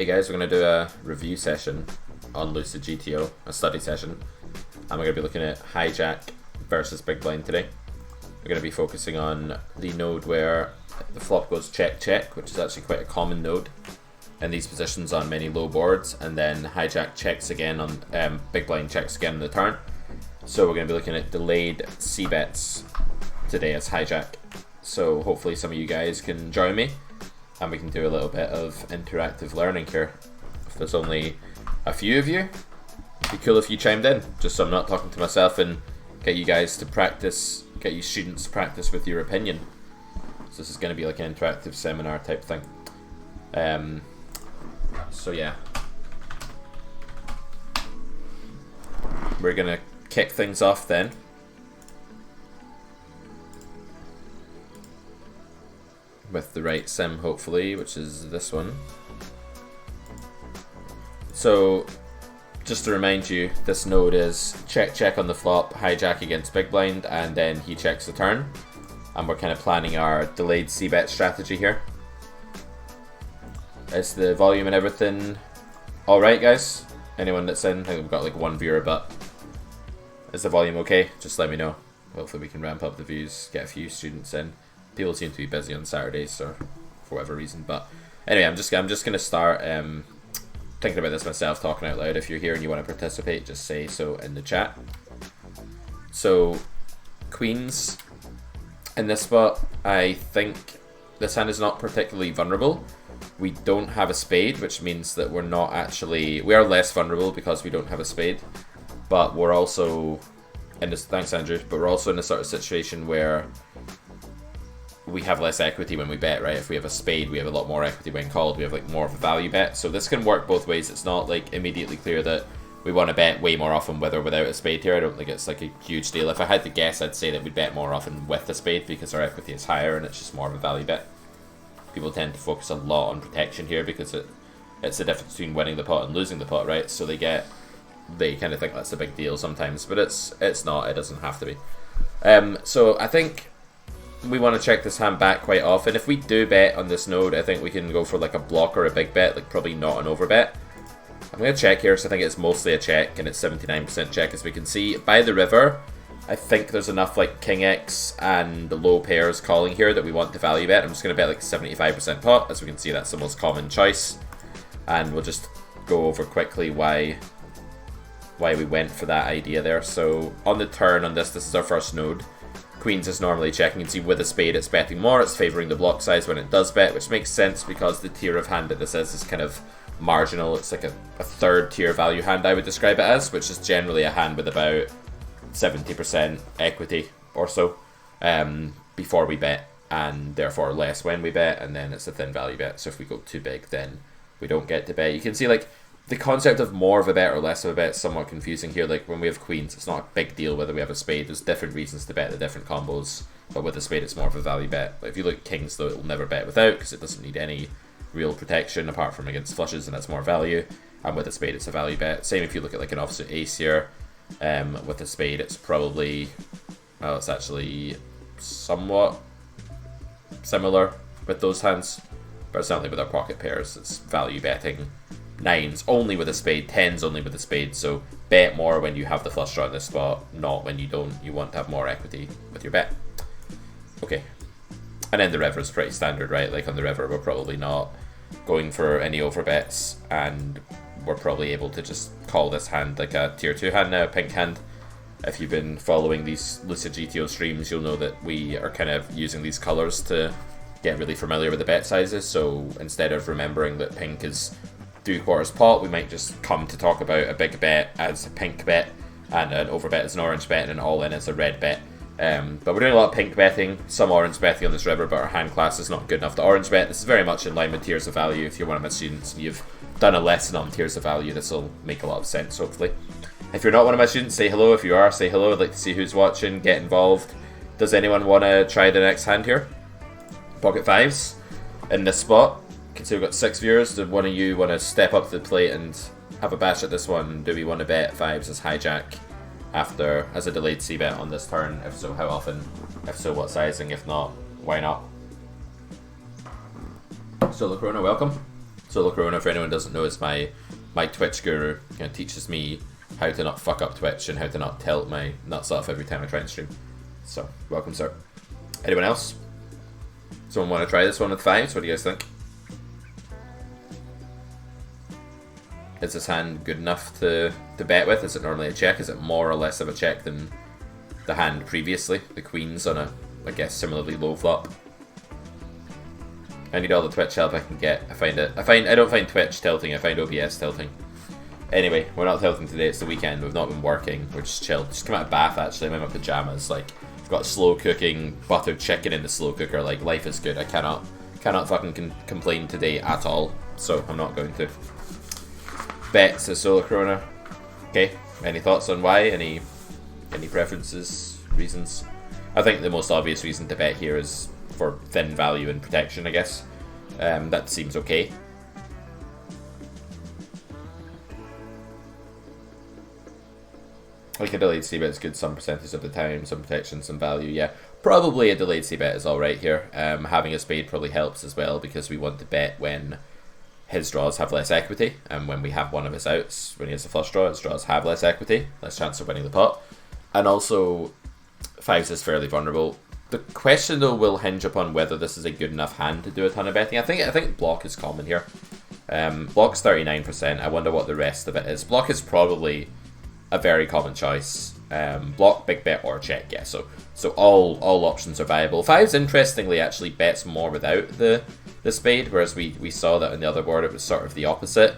Hey guys, we're going to do a review session on Lucid GTO, a study session, and we're going to be looking at hijack versus big blind today. We're going to be focusing on the node where the flop goes check check, which is actually quite a common node in these positions on many low boards, and then hijack checks again on big blind checks again on the turn. So we're going to be looking at delayed C bets today as hijack. So hopefully some of you guys can join me and we can do a little bit of interactive learning here. If there's only a few of you, it'd be cool if you chimed in, just so I'm not talking to myself, and get you guys to practice, get you students to practice with your opinion. So this is going to be like an interactive seminar type thing. So yeah, we're going to kick things off then. With the right sim, hopefully, which is this one. So, just to remind you, this node is check check on the flop, hijack against big blind, and then he checks the turn. And we're kind of planning our delayed c-bet strategy here. Is the volume and everything alright, guys? Anyone that's in? I think we've got like one viewer, but is the volume okay? Just let me know. Hopefully we can ramp up the views, get a few students in. People seem to be busy on Saturdays, or for whatever reason. But anyway, I'm just gonna start thinking about this myself, talking out loud. If you're here and you want to participate, just say so in the chat. So queens in this spot, I think this hand is not particularly vulnerable. We don't have a spade, which means that we are less vulnerable because we don't have a spade. But we're also in this, thanks Andrew, but we're also in a sort of situation where we have less equity when we bet, right? If we have a spade, we have a lot more equity when called. We have like more of a value bet. So this can work both ways. It's not like immediately clear that we want to bet way more often with or without a spade here. I don't think it's like a huge deal. If I had to guess, I'd say that we'd bet more often with a spade because our equity is higher and it's just more of a value bet. People tend to focus a lot on protection here because it's the difference between winning the pot and losing the pot, right? So they kind of think that's a big deal sometimes, but it's not. It doesn't have to be. So I think we want to check this hand back quite often. If we do bet on this node, I think we can go for like a block or a big bet, like probably not an overbet. I'm going to check here, so I think it's mostly a check, and it's 79% check as we can see. By the river, I think there's enough like King X and the low pairs calling here that we want to value bet. I'm just going to bet like 75% pot. As we can see, that's the most common choice. And we'll just go over quickly why we went for that idea there. So on the turn on this is our first node. Queens is normally checking. You can see with a spade it's betting more, it's favouring the block size when it does bet, which makes sense because the tier of hand that this is kind of marginal. It's like a third tier value hand, I would describe it as, which is generally a hand with about 70% equity or so before we bet, and therefore less when we bet, and then it's a thin value bet. So if we go too big, then we don't get to bet. You can see like the concept of more of a bet or less of a bet is somewhat confusing here. Like when we have queens, it's not a big deal whether we have a spade. There's different reasons to bet the different combos, but with a spade it's more of a value bet. But if you look at kings though, it'll never bet without because it doesn't need any real protection apart from against flushes, and that's more value. And with a spade it's a value bet. Same if you look at like an offsuit ace here. With a spade it's probably, well, it's actually somewhat similar with those hands, but certainly with our pocket pairs it's value betting. Nines only with a spade, tens only with a spade, so bet more when you have the flush draw in this spot, not when you don't. You want to have more equity with your bet. Okay. And then the river is pretty standard, right? Like on the river we're probably not going for any overbets, and we're probably able to just call this hand like a tier 2 hand now, a pink hand. If you've been following these Lucid GTO streams, you'll know that we are kind of using these colours to get really familiar with the bet sizes. So instead of remembering that pink is 3/4 pot, we might just come to talk about a big bet as a pink bet and an overbet as an orange bet and an all-in as a red bet. But we're doing a lot of pink betting, some orange betting on this river, but our hand class is not good enough to orange bet. This is very much in line with tiers of value. If you're one of my students and you've done a lesson on tiers of value, this will make a lot of sense, hopefully. If you're not one of my students, say hello. If you are, say hello. I'd like to see who's watching, get involved. Does anyone want to try the next hand here? Pocket fives in this spot. You can see we've got 6 viewers. Did one of you want to step up to the plate and have a bash at this one? Do we want to bet fives as hijack after as a delayed c-bet on this turn? If so, how often? If so, what sizing? If not, why not? So Lacrona, welcome. Solo Corona, for anyone who doesn't know, is my Twitch guru. Kind of teaches me how to not fuck up Twitch and how to not tilt my nuts off every time I try and stream. So, welcome, sir. Anyone else? Someone want to try this one with 5s? What do you guys think? Is this hand good enough to bet with? Is it normally a check? Is it more or less of a check than the hand previously? The queens on a, I guess, similarly low flop. I need all the Twitch help I can get. I don't find Twitch tilting, I find OBS tilting. Anyway, we're not tilting today, it's the weekend, we've not been working, we're just chilled. Just come out of bath actually, I'm in my pajamas, like, I've got slow cooking buttered chicken in the slow cooker, like, life is good. I cannot fucking complain today at all, so I'm not going to. Bet, says Solo Corona. Okay, any thoughts on why? Any preferences, reasons? I think the most obvious reason to bet here is for thin value and protection, I guess. That seems okay. Like a delayed c-bet is good some percentage of the time, some protection, some value, yeah. Probably a delayed c-bet is alright here. Having a spade probably helps as well because we want to bet when his draws have less equity, and when we have one of his outs, when he has a flush draw, his draws have less equity, less chance of winning the pot. And also, 5s is fairly vulnerable. The question though will hinge upon whether this is a good enough hand to do a ton of betting. I think block is common here. Block's 39%. I wonder what the rest of it is. Block is probably a very common choice. Block, big bet, or check. Yeah. So all options are viable. 5s interestingly actually bets more without the spade, whereas we saw that on the other board it was sort of the opposite.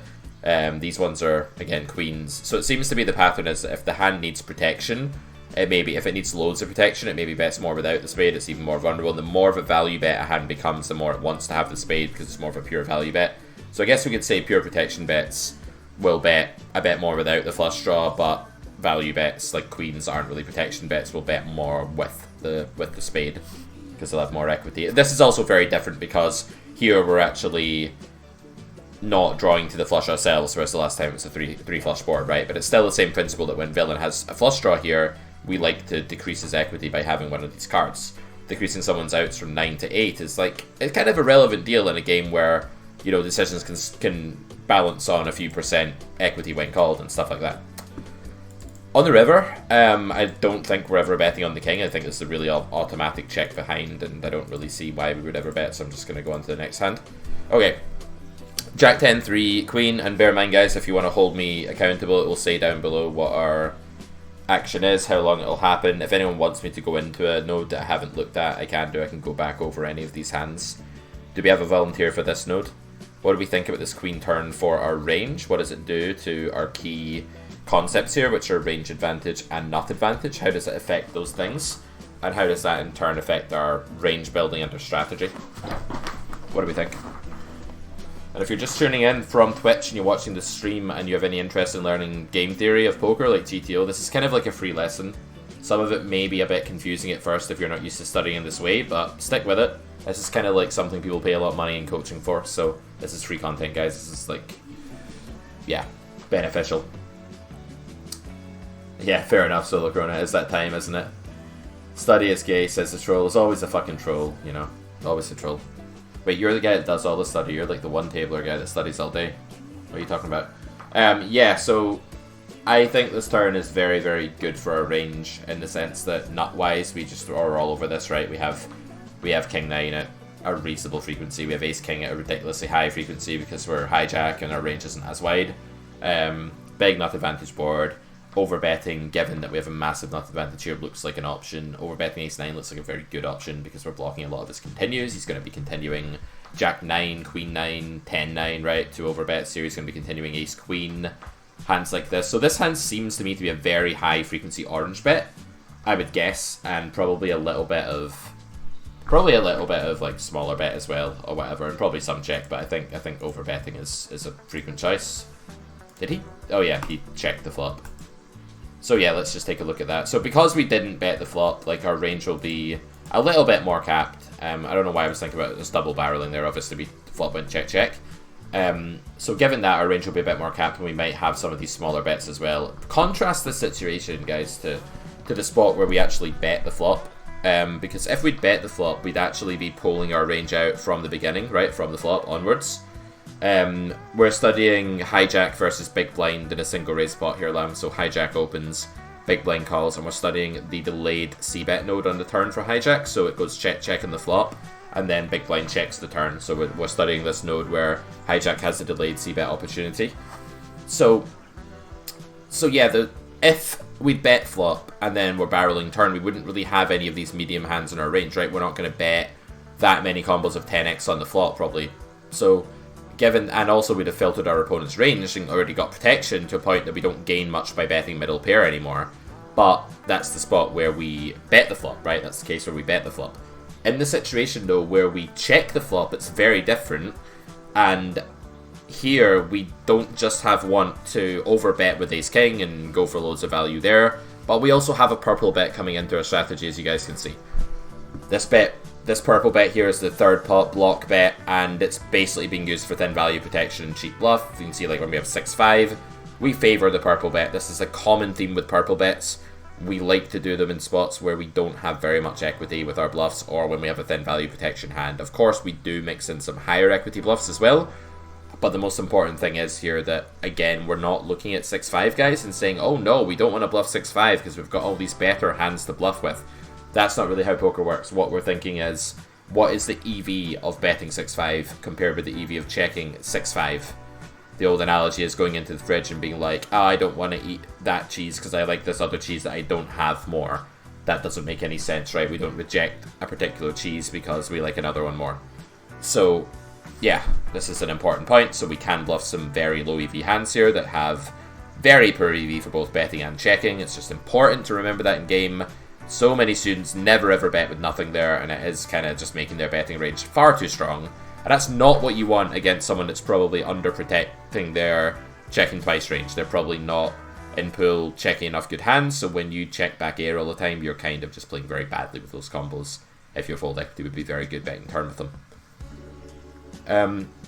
These ones are again queens. So it seems to be the pattern is that if the hand needs protection, if it needs loads of protection, it maybe bets more without the spade, it's even more vulnerable. The more of a value bet a hand becomes, the more it wants to have the spade because it's more of a pure value bet. So I guess we could say pure protection bets will bet a bit more without the flush draw, but value bets like queens aren't really protection bets, will bet more with the spade because they'll have more equity. This is also very different because here we're actually not drawing to the flush ourselves, whereas the last time it was a three flush board, right? But it's still the same principle that when villain has a flush draw here, we like to decrease his equity by having one of these cards. Decreasing someone's outs from 9 to 8 is like, it's kind of a relevant deal in a game where, you know, decisions can balance on a few percent equity when called and stuff like that. On the river, I don't think we're ever betting on the king. I think it's a really automatic check behind, and I don't really see why we would ever bet, so I'm just going to go on to the next hand. Okay. Jack 10, 3, queen, and bear in mind, guys, if you want to hold me accountable, it will say down below what our action is, how long it'll happen. If anyone wants me to go into a node that I haven't looked at, I can do. I can go back over any of these hands. Do we have a volunteer for this node? What do we think about this queen turn for our range? What does it do to our key concepts here, which are range advantage and nut advantage? How does it affect those things? And how does that in turn affect our range building and our strategy? What do we think? And if you're just tuning in from Twitch and you're watching the stream and you have any interest in learning game theory of poker like GTO, this is kind of like a free lesson. Some of it may be a bit confusing at first if you're not used to studying in this way, but stick with it. This is kind of like something people pay a lot of money in coaching for, so this is free content, guys. This is like, yeah, beneficial. Yeah, fair enough, Solo Corona. It's that time, isn't it? Study is gay, says the troll. It's always a fucking troll, you know? Always a troll. Wait, you're the guy that does all the study. You're like the one-tabler guy that studies all day. What are you talking about? Yeah, so I think this turn is very, very good for our range in the sense that nut-wise, we just are all over this, right? We have King 9 at a reasonable frequency. We have Ace King at a ridiculously high frequency because we're hijack and our range isn't as wide. Big nut advantage board. Overbetting, given that we have a massive nut advantage here, looks like an option. Overbetting Ace 9 looks like a very good option because we're blocking a lot of his continues. He's going to be continuing Jack 9, Queen 9, 10 9, right, to overbet. So he's going to be continuing Ace Queen, hands like this. So this hand seems to me to be a very high frequency orange bet, I would guess, and probably a little bit of like smaller bet as well, or whatever, and probably some check. But I think overbetting is a frequent choice. Did he? Oh yeah, he checked the flop. So yeah, let's just take a look at that. So because we didn't bet the flop, like our range will be a little bit more capped. I don't know why I was thinking about this double barreling there. Obviously, we flop went check check. So given that, our range will be a bit more capped, and we might have some of these smaller bets as well. Contrast the situation, guys, to the spot where we actually bet the flop. Because if we'd bet the flop, we'd actually be pulling our range out from the beginning, right, from the flop onwards. We're studying hijack versus big blind in a single raise spot here, Lamb. So hijack opens, big blind calls, and we're studying the delayed c-bet node on the turn for hijack. So it goes check, check on the flop, and then big blind checks the turn. So we're studying this node where hijack has a delayed c-bet opportunity. So yeah, if we bet flop and then we're barreling turn, we wouldn't really have any of these medium hands in our range, right? We're not going to bet that many combos of 10x on the flop, probably. So given, and also we'd have filtered our opponent's range and already got protection to a point that we don't gain much by betting middle pair anymore. But that's the spot where we bet the flop, right? That's the case where we bet the flop. In the situation, though, where we check the flop, it's very different. And here, we don't just want to overbet with ace-king and go for loads of value there, but we also have a purple bet coming into our strategy, as you guys can see. This purple bet here is the third pot block bet, and it's basically being used for thin value protection and cheap bluff. You can see, like, when we have 6-5, we favor the purple bet. This is a common theme with purple bets. We like to do them in spots where we don't have very much equity with our bluffs, or when we have a thin value protection hand. Of course, we do mix in some higher equity bluffs as well, but the most important thing is here that, again, we're not looking at 6-5 guys and saying, oh no, we don't want to bluff 6-5 because we've got all these better hands to bluff with. That's not really how poker works. What we're thinking is, what is the EV of betting 6-5 compared with the EV of checking 6-5? The old analogy is going into the fridge and being like, oh, I don't want to eat that cheese because I like this other cheese that I don't have more. That doesn't make any sense, right? We don't reject a particular cheese because we like another one more. So, yeah, this is an important point. So we can bluff some very low EV hands here that have very poor EV for both betting and checking. It's just important to remember that in game. So many students never ever bet with nothing there, and it is kind of just making their betting range far too strong. And that's not what you want against someone that's probably under-protecting their checking twice range. They're probably not in pool checking enough good hands, so when you check back air all the time, you're kind of just playing very badly with those combos. If your fold equity would be very good betting turn with them.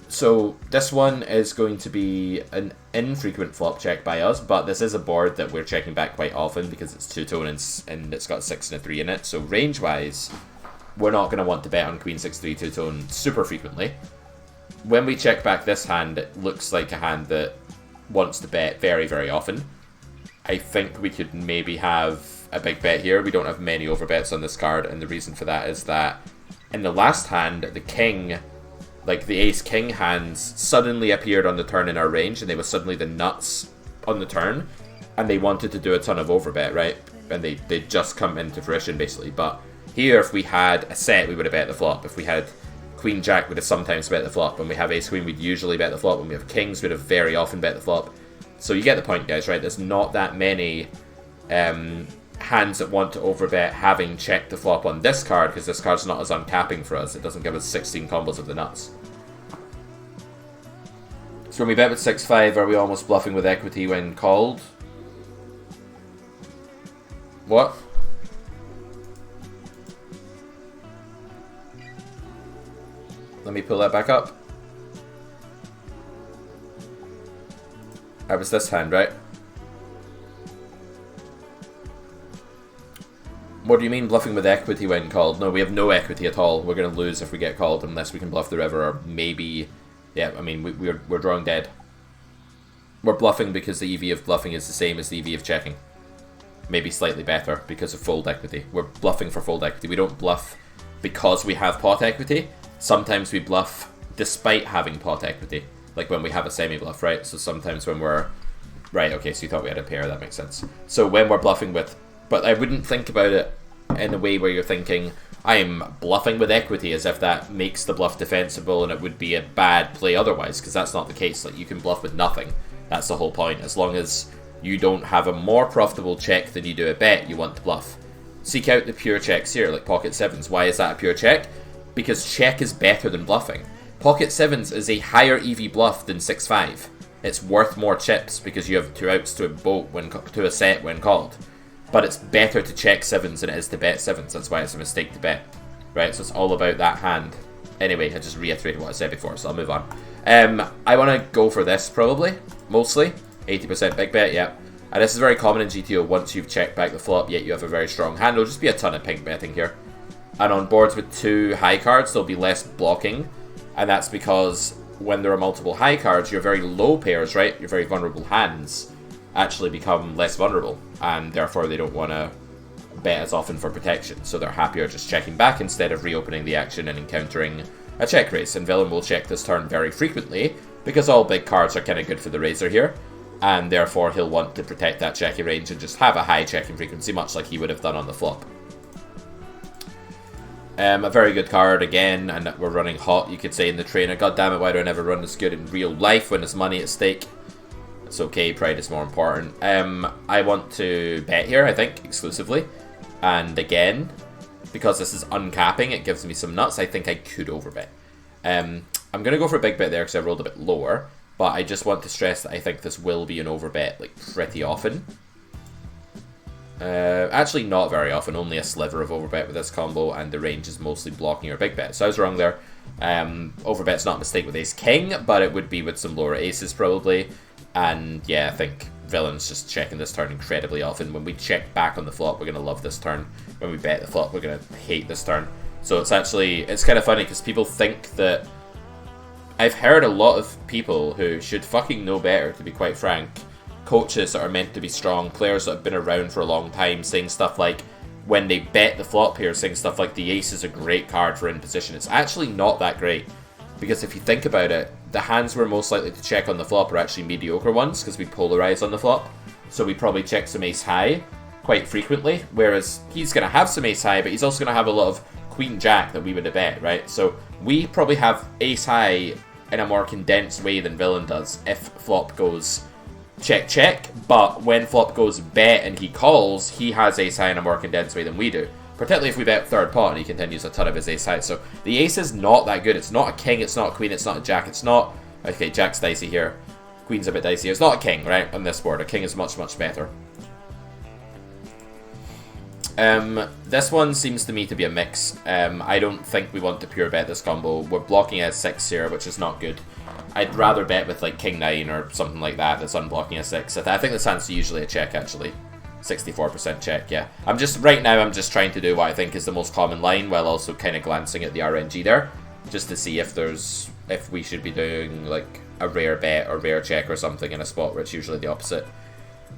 So this one is going to be an infrequent flop check by us, but this is a board that we're checking back quite often because it's two-tone and it's got 6 and a 3 in it, so range-wise, we're not going to want to bet on Queen 6-3 two-tone super frequently. When we check back this hand, it looks like a hand that wants to bet very, very often. I think we could maybe have a big bet here. We don't have many overbets on this card, and the reason for that is that in the last hand, the king, like the ace-king hands, suddenly appeared on the turn in our range, and they were suddenly the nuts on the turn, and they wanted to do a ton of overbet, right? And they just come into fruition, basically, but here, if we had a set, we would have bet the flop. If we had Queen Jack, we'd have sometimes bet the flop. When we have Ace Queen, we'd usually bet the flop. When we have Kings, we'd have very often bet the flop. So you get the point, guys, right? There's not that many hands that want to overbet having checked the flop on this card, because this card's not as uncapping for us. It doesn't give us 16 combos of the nuts. So when we bet with 6-5, are we almost bluffing with equity when called? What? Let me pull that back up. That was this hand, right? What do you mean bluffing with equity when called? No, we have no equity at all. We're going to lose if we get called unless we can bluff the river, or maybe... Yeah, I mean, we're drawing dead. We're bluffing because the EV of bluffing is the same as the EV of checking. Maybe slightly better because of fold equity. We're bluffing for fold equity. We don't bluff because we have pot equity. Sometimes we bluff despite having pot equity, like when we have a semi-bluff, right? So sometimes when we're... Right, okay, so you thought we had a pair, that makes sense. So when we're bluffing with... But I wouldn't think about it in a way where you're thinking, I'm bluffing with equity, as if that makes the bluff defensible and it would be a bad play otherwise, because that's not the case. Like, you can bluff with nothing. That's the whole point. As long as you don't have a more profitable check than you do a bet, you want to bluff. Seek out the pure checks here, like pocket sevens. Why is that a pure check? Because check is better than bluffing. Pocket sevens is a higher EV bluff than 6-5. It's worth more chips because you have 2 outs to a boat to a set when called. But it's better to check sevens than it is to bet sevens. That's why it's a mistake to bet. Right, so it's all about that hand. Anyway, I just reiterated what I said before, so I'll move on. I want to go for this, probably. Mostly. 80% big bet, yeah. And this is very common in GTO. Once you've checked back the flop, yet you have a very strong hand. There'll just be a ton of pink betting here. And on boards with 2 high cards, there'll be less blocking. And that's because when there are multiple high cards, your very low pairs, right, your very vulnerable hands, actually become less vulnerable, and therefore they don't want to bet as often for protection, so they're happier just checking back instead of reopening the action and encountering a check raise. And villain will check this turn very frequently, because all big cards are kind of good for the raiser here, and therefore he'll want to protect that checking range and just have a high checking frequency, much like he would have done on the flop. A very good card again, and we're running hot, you could say, in the trainer. God damn it, why do I never run this good in real life when there's money at stake? It's okay, pride is more important. I want to bet here, I think, exclusively. And again, because this is uncapping, it gives me some nuts. I think I could overbet. I'm going to go for a big bet there because I rolled a bit lower. But I just want to stress that I think this will be an overbet, like, pretty often. Actually, not very often. Only a sliver of overbet with this combo, and the range is mostly blocking your big bet. So I was wrong there. Overbet's not a mistake with ace-king, but it would be with some lower aces, probably. And, yeah, I think villain's just checking this turn incredibly often. When we check back on the flop, we're going to love this turn. When we bet the flop, we're going to hate this turn. So it's actually, it's kind of funny, because people think that... I've heard a lot of people who should fucking know better, to be quite frank, coaches that are meant to be strong, players that have been around for a long time, saying stuff like, when they bet the flop here, saying stuff like, the ace is a great card for in position. It's actually not that great, because if you think about it, the hands we're most likely to check on the flop are actually mediocre ones, because we polarize on the flop, so we probably check some ace high quite frequently, whereas he's going to have some ace high, but he's also going to have a lot of queen jack that we would have bet, right? So we probably have ace high in a more condensed way than villain does if flop goes check check, but when flop goes bet and he calls, he has ace high in a more condensed way than we do, particularly if we bet third pot and he continues a ton of his ace high. So the ace is not that good. It's not a king, it's not a queen, it's not a jack, it's not... Okay, jack's dicey here, queen's a bit dicey. It's not a king, right, on this board. A king is much, much better. This one seems to me to be a mix. I don't think we want to pure bet this combo. We're blocking S6 here, which is not good. I'd rather bet with like King 9 or something like that that's unblocking S6. I think this hand's usually a check, actually. 64% check, yeah. Right now I'm just trying to do what I think is the most common line, while also kind of glancing at the RNG there, just to see if we should be doing like a rare bet or rare check or something in a spot where it's usually the opposite.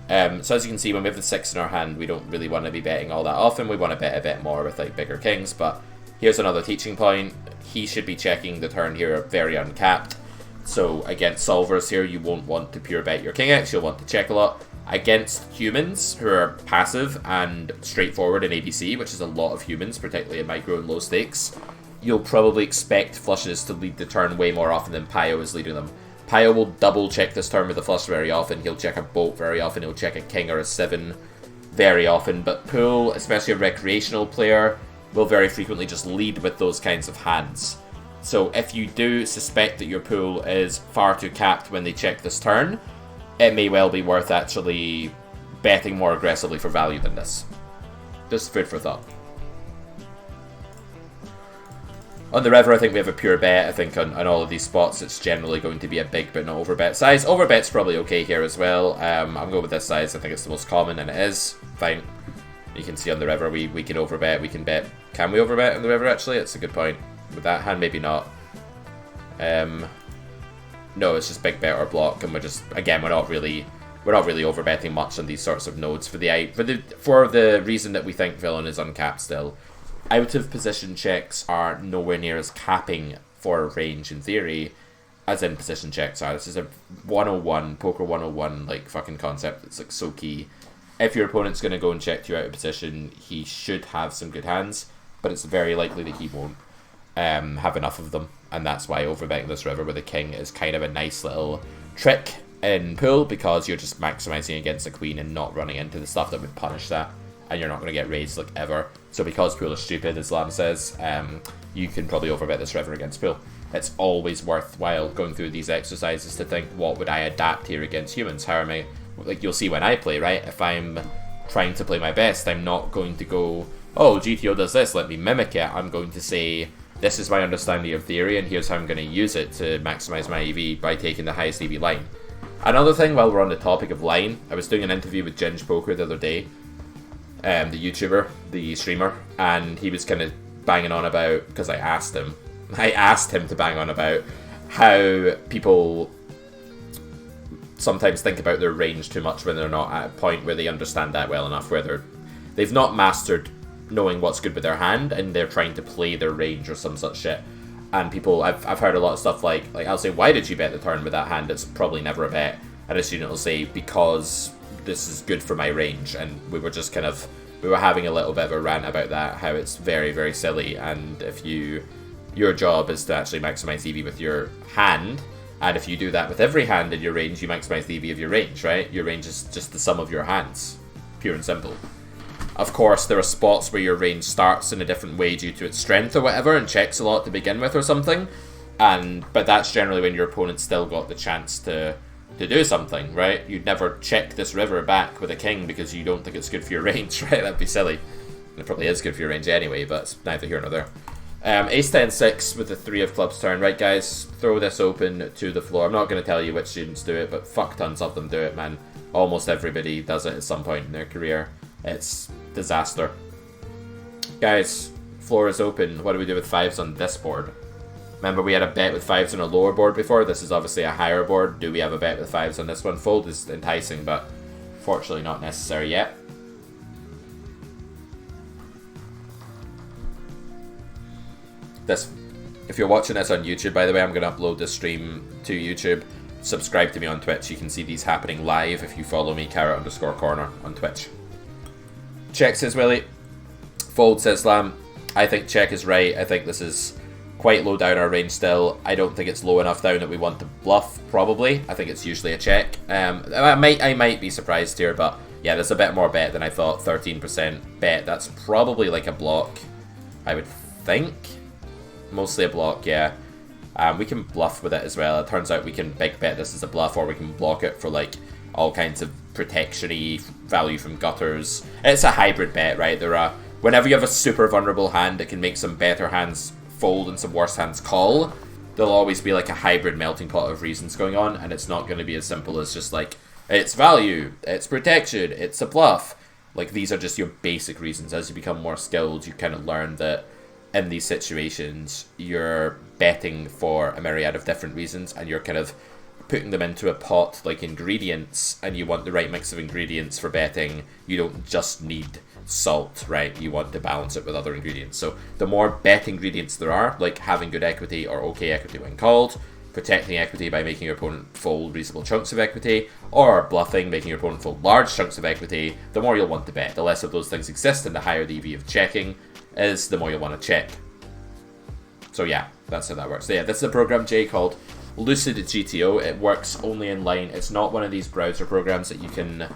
So as you can see, when we have the 6 in our hand, we don't really want to be betting all that often. We want to bet a bit more with like bigger kings, but here's another teaching point. He should be checking the turn here very uncapped. So against solvers here, you won't want to pure bet your king X, you'll want to check a lot. Against humans who are passive and straightforward in ABC, which is a lot of humans, particularly in micro and low stakes, you'll probably expect flushes to lead the turn way more often than Pio is leading them. Pio will double check this turn with a flush very often, he'll check a bolt very often, he'll check a king or a 7 very often, but Pool, especially a recreational player, will very frequently just lead with those kinds of hands. So if you do suspect that your pool is far too capped when they check this turn, it may well be worth actually betting more aggressively for value than this. Just food for thought. On the river, I think we have a pure bet. I think on all of these spots, it's generally going to be a big but not overbet size. Overbet's probably okay here as well. I'm going with this size. I think it's the most common, and it is. Fine. You can see on the river, we can overbet. We can bet. Can we overbet on the river, actually? It's a good point. With that hand, maybe not. No, it's just big bet or block, and we're just, again, we're not really overbetting much on these sorts of nodes for the reason that we think villain is uncapped still. Out of position checks are nowhere near as capping for range in theory as in position checks are. This is a 101, poker 101 like fucking concept that's like so key. If your opponent's gonna go and check you out of position, he should have some good hands, but it's very likely that he won't have enough of them, and that's why overbetting this river with a king is kind of a nice little trick in pool, because you're just maximizing against a queen and not running into the stuff that would punish that, and you're not going to get raised like ever. So because pool is stupid, as Lam says, you can probably overbet this river against pool. It's always worthwhile going through these exercises to think, what would I adapt here against humans? How am I, like you'll see when I play, right? If I'm trying to play my best, I'm not going to go, oh, GTO does this, let me mimic it. I'm going to say, this is my understanding of theory, and here's how I'm going to use it to maximize my EV by taking the highest EV line. Another thing, while we're on the topic of line, I was doing an interview with Ginge Poker the other day, the YouTuber, the streamer, and he was kind of banging on about, because I asked him to bang on about how people sometimes think about their range too much when they're not at a point where they understand that well enough, where they've not mastered knowing what's good with their hand and they're trying to play their range or some such shit. And people, I've heard a lot of stuff like I'll say, why did you bet the turn with that hand? It's probably never a bet. And a student will say, because this is good for my range. And we were just we were having a little bit of a rant about that, how it's very, very silly. And if your job is to actually maximize EV with your hand, and if you do that with every hand in your range, you maximize the EV of your range, right? Your range is just the sum of your hands, pure and simple. Of course, there are spots where your range starts in a different way due to its strength or whatever, and checks a lot to begin with or something. But that's generally when your opponent's still got the chance to do something, right? You'd never check this river back with a king because you don't think it's good for your range, right? That'd be silly. And it probably is good for your range anyway, but it's neither here nor there. Ace 10 6 with the 3 of clubs turn. Right, guys, throw this open to the floor. I'm not going to tell you which students do it, but fuck tons of them do it, man. Almost everybody does it at some point in their career. It's disaster. Guys, floor is open. What do we do with 5s on this board? Remember, we had a bet with 5s on a lower board before. This is obviously a higher board. Do we have a bet with 5s on this one? Fold is enticing, but fortunately not necessary yet. If you're watching this on YouTube, by the way, I'm going to upload this stream to YouTube. Subscribe to me on Twitch. You can see these happening live if you follow me, Carrot_corner on Twitch. Check, says Willie. Fold, says Slam. I think check is right. I think this is quite low down our range still. I don't think it's low enough down that we want to bluff, probably. I think it's usually a check. I might be surprised here, but yeah, there's a bit more bet than I thought. 13% bet. That's probably like a block, I would think. Mostly a block, yeah. We can bluff with it as well. It turns out we can big bet this as a bluff, or we can block it for like all kinds of protection-y value from gutters. It's a hybrid bet, right? Whenever you have a super vulnerable hand, it can make some better hands fold and some worse hands call. There'll always be like a hybrid melting pot of reasons going on, and it's not going to be as simple as just like, it's value, it's protection, it's a bluff. Like, these are just your basic reasons. As you become more skilled, you kind of learn that in these situations, you're betting for a myriad of different reasons, and you're kind of putting them into a pot like ingredients, and you want the right mix of ingredients for betting. You don't just need salt, right? You want to balance it with other ingredients. So the more bet ingredients there are, like having good equity or okay equity when called, protecting equity by making your opponent fold reasonable chunks of equity, or bluffing, making your opponent fold large chunks of equity, the more you'll want to bet. The less of those things exist and the higher the EV of checking is, the more you'll want to check. So yeah, that's how that works. So yeah, this is a program, Jay, called Lucid GTO. It works only in line. It's not one of these browser programs that you can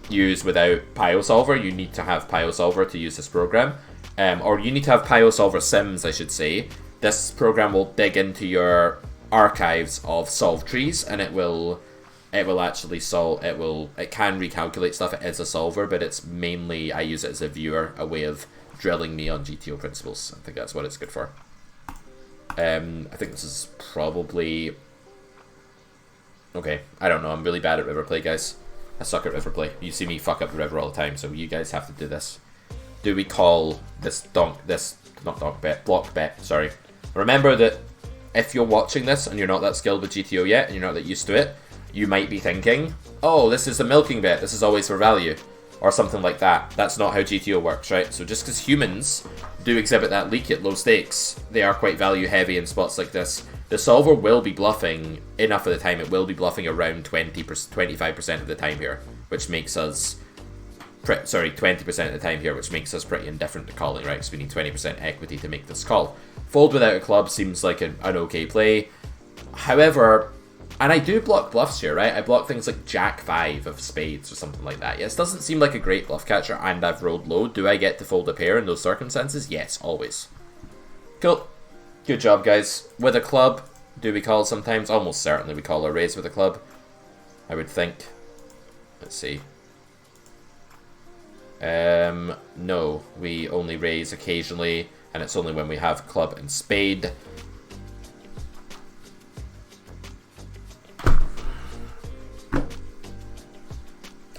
use without PioSolver. You need to have PioSolver to use this program. Or you need to have PioSolver Sims, I should say. This program will dig into your archives of solved trees, and it will actually solve, it can recalculate stuff. It is a solver, but it's mainly, I use it as a viewer, a way of drilling me on GTO principles. I think that's what it's good for. I think this is probably... Okay, I don't know. I'm really bad at river play, guys. I suck at river play. You see me fuck up the river all the time, so you guys have to do this. Do we call this block bet, sorry. Remember that if you're watching this and you're not that skilled with GTO yet, and you're not that used to it, you might be thinking, oh, this is a milking bet, this is always for value, or something like that. That's not how GTO works, right? So just because humans do exhibit that leak at low stakes, they are quite value heavy in spots like this. The solver will be bluffing enough of the time. It will be bluffing around 25% of the time here, which makes us... 20% of the time here, which makes us pretty indifferent to calling, right? Because we need 20% equity to make this call. Fold without a club seems like an okay play. However, and I do block bluffs here, right? I block things like Jack 5 of spades or something like that. Yes, doesn't seem like a great bluff catcher, and I've rolled low. Do I get to fold a pair in those circumstances? Yes, always. Cool. Good job, guys. With a club, do we call sometimes? Almost certainly we call or raise with a club, I would think. Let's see. No, we only raise occasionally, and it's only when we have club and spade.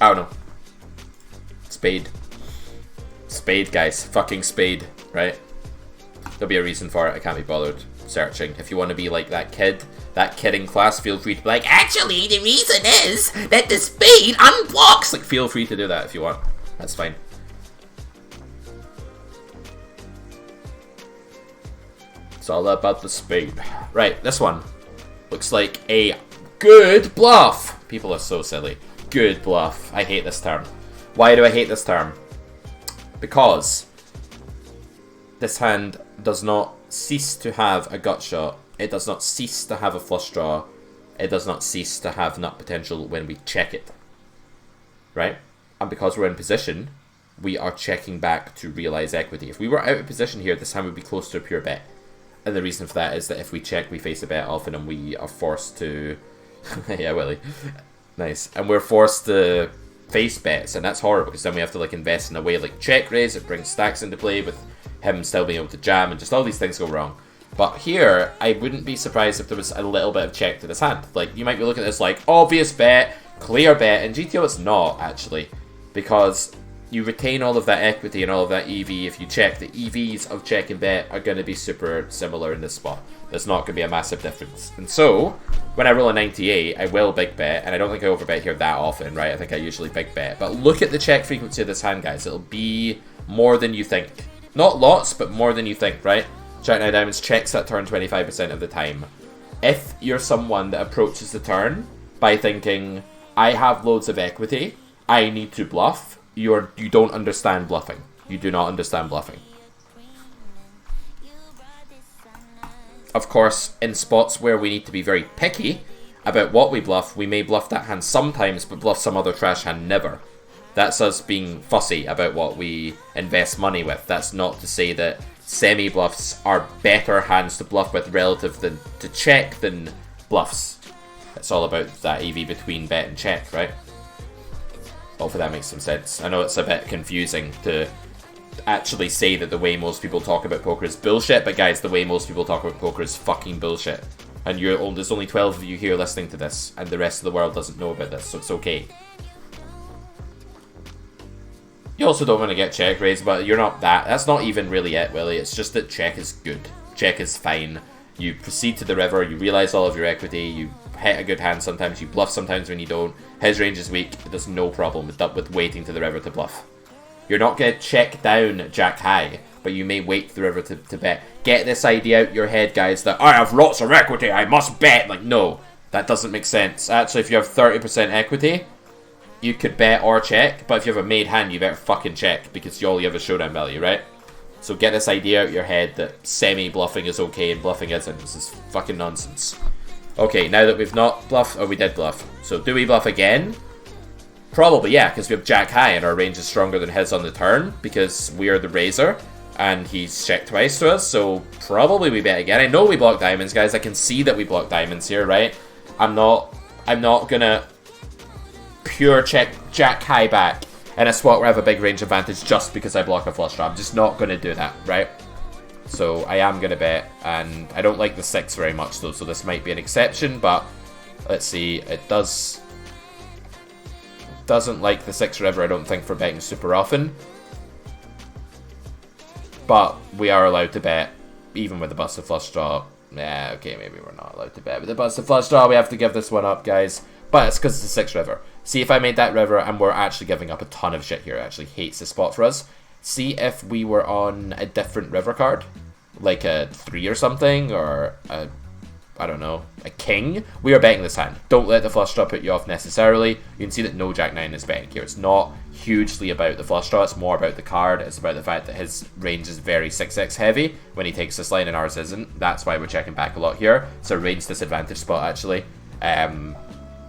Oh no. Spade. Spade, guys. Fucking spade, right? There'll be a reason for it. I can't be bothered searching. If you want to be like that kid that kid in class, feel free to be like, actually, the reason is that the spade unblocks. Like, feel free to do that if you want. That's fine. It's all about the spade. Right, this one looks like a good bluff. People are so silly. Good bluff. I hate this term. Why do I hate this term? Because this hand does not cease to have a gut shot. It does not cease to have a flush draw. It does not cease to have nut potential when we check it. Right? And because we're in position, we are checking back to realize equity. If we were out of position here, this hand would be close to a pure bet. And the reason for that is that if we check, we face a bet often and we are forced to... yeah, Willie. Nice. And we're forced to face bets, and that's horrible because then we have to like invest in a way like check raise. It brings stacks into play with him still being able to jam, and just all these things go wrong. But here, I wouldn't be surprised if there was a little bit of check to this hand. Like, you might be looking at this like, obvious bet, clear bet. In GTO, it's not, actually. Because you retain all of that equity and all of that EV if you check. The EVs of check and bet are going to be super similar in this spot. There's not going to be a massive difference. And so, when I roll a 98, I will big bet. And I don't think I overbet here that often, right? I think I usually big bet. But look at the check frequency of this hand, guys. It'll be more than you think. Not lots, but more than you think, right? Jack 9 Diamonds checks that turn 25% of the time. If you're someone that approaches the turn by thinking, I have loads of equity, I need to bluff, you don't understand bluffing. You do not understand bluffing. Of course, in spots where we need to be very picky about what we bluff, we may bluff that hand sometimes, but bluff some other trash hand never. That's us being fussy about what we invest money with. That's not to say that semi-bluffs are better hands to bluff with relative to check than bluffs. It's all about that EV between bet and check, right? Hopefully that makes some sense. I know it's a bit confusing to actually say that the way most people talk about poker is bullshit, but guys, the way most people talk about poker is fucking bullshit. And there's only 12 of you here listening to this, and the rest of the world doesn't know about this, so it's okay. You also don't want to get check raised, but you're not that. That's not even really it, Willie. It's just that check is good. Check is fine. You proceed to the river, you realize all of your equity, you hit a good hand sometimes, you bluff sometimes when you don't. His range is weak, there's no problem with waiting to the river to bluff. You're not going to check down Jack High, but you may wait for the river to bet. Get this idea out your head, guys, that I have lots of equity, I must bet. Like, no, that doesn't make sense. Actually, if you have 30% equity, you could bet or check, but if you have a made hand, you better fucking check, because you have a showdown value, right? So get this idea out your head that semi-bluffing is okay and bluffing isn't. This is fucking nonsense. Okay, now that we've not bluffed, we did bluff. So do we bluff again? Probably, yeah, because we have Jack High and our range is stronger than his on the turn, because we are the raiser, and he's checked twice to us, so probably we bet again. I know we block diamonds, guys. I can see that we block diamonds here, right? I'm not gonna pure check Jack High back in a spot where I have a big range advantage just because I block a flush draw. I'm just not going to do that, right? So I am going to bet, and I don't like the 6 very much though, so this might be an exception, but let's see. It doesn't like the 6 river, I don't think, for betting super often. But we are allowed to bet, even with the busted flush draw. Yeah, okay, maybe we're not allowed to bet with the busted flush draw. We have to give this one up, guys. But it's because it's a 6 river. See if I made that river and we're actually giving up a ton of shit here. It actually hates the spot for us. See if we were on a different river card. Like a 3 or something. Or a, I don't know, a king. We are betting this hand. Don't let the flush draw put you off necessarily. You can see that no Jack 9 is betting here. It's not hugely about the flush draw. It's more about the card. It's about the fact that his range is very 6x heavy when he takes this line and ours isn't. That's why we're checking back a lot here. It's a range disadvantage spot actually.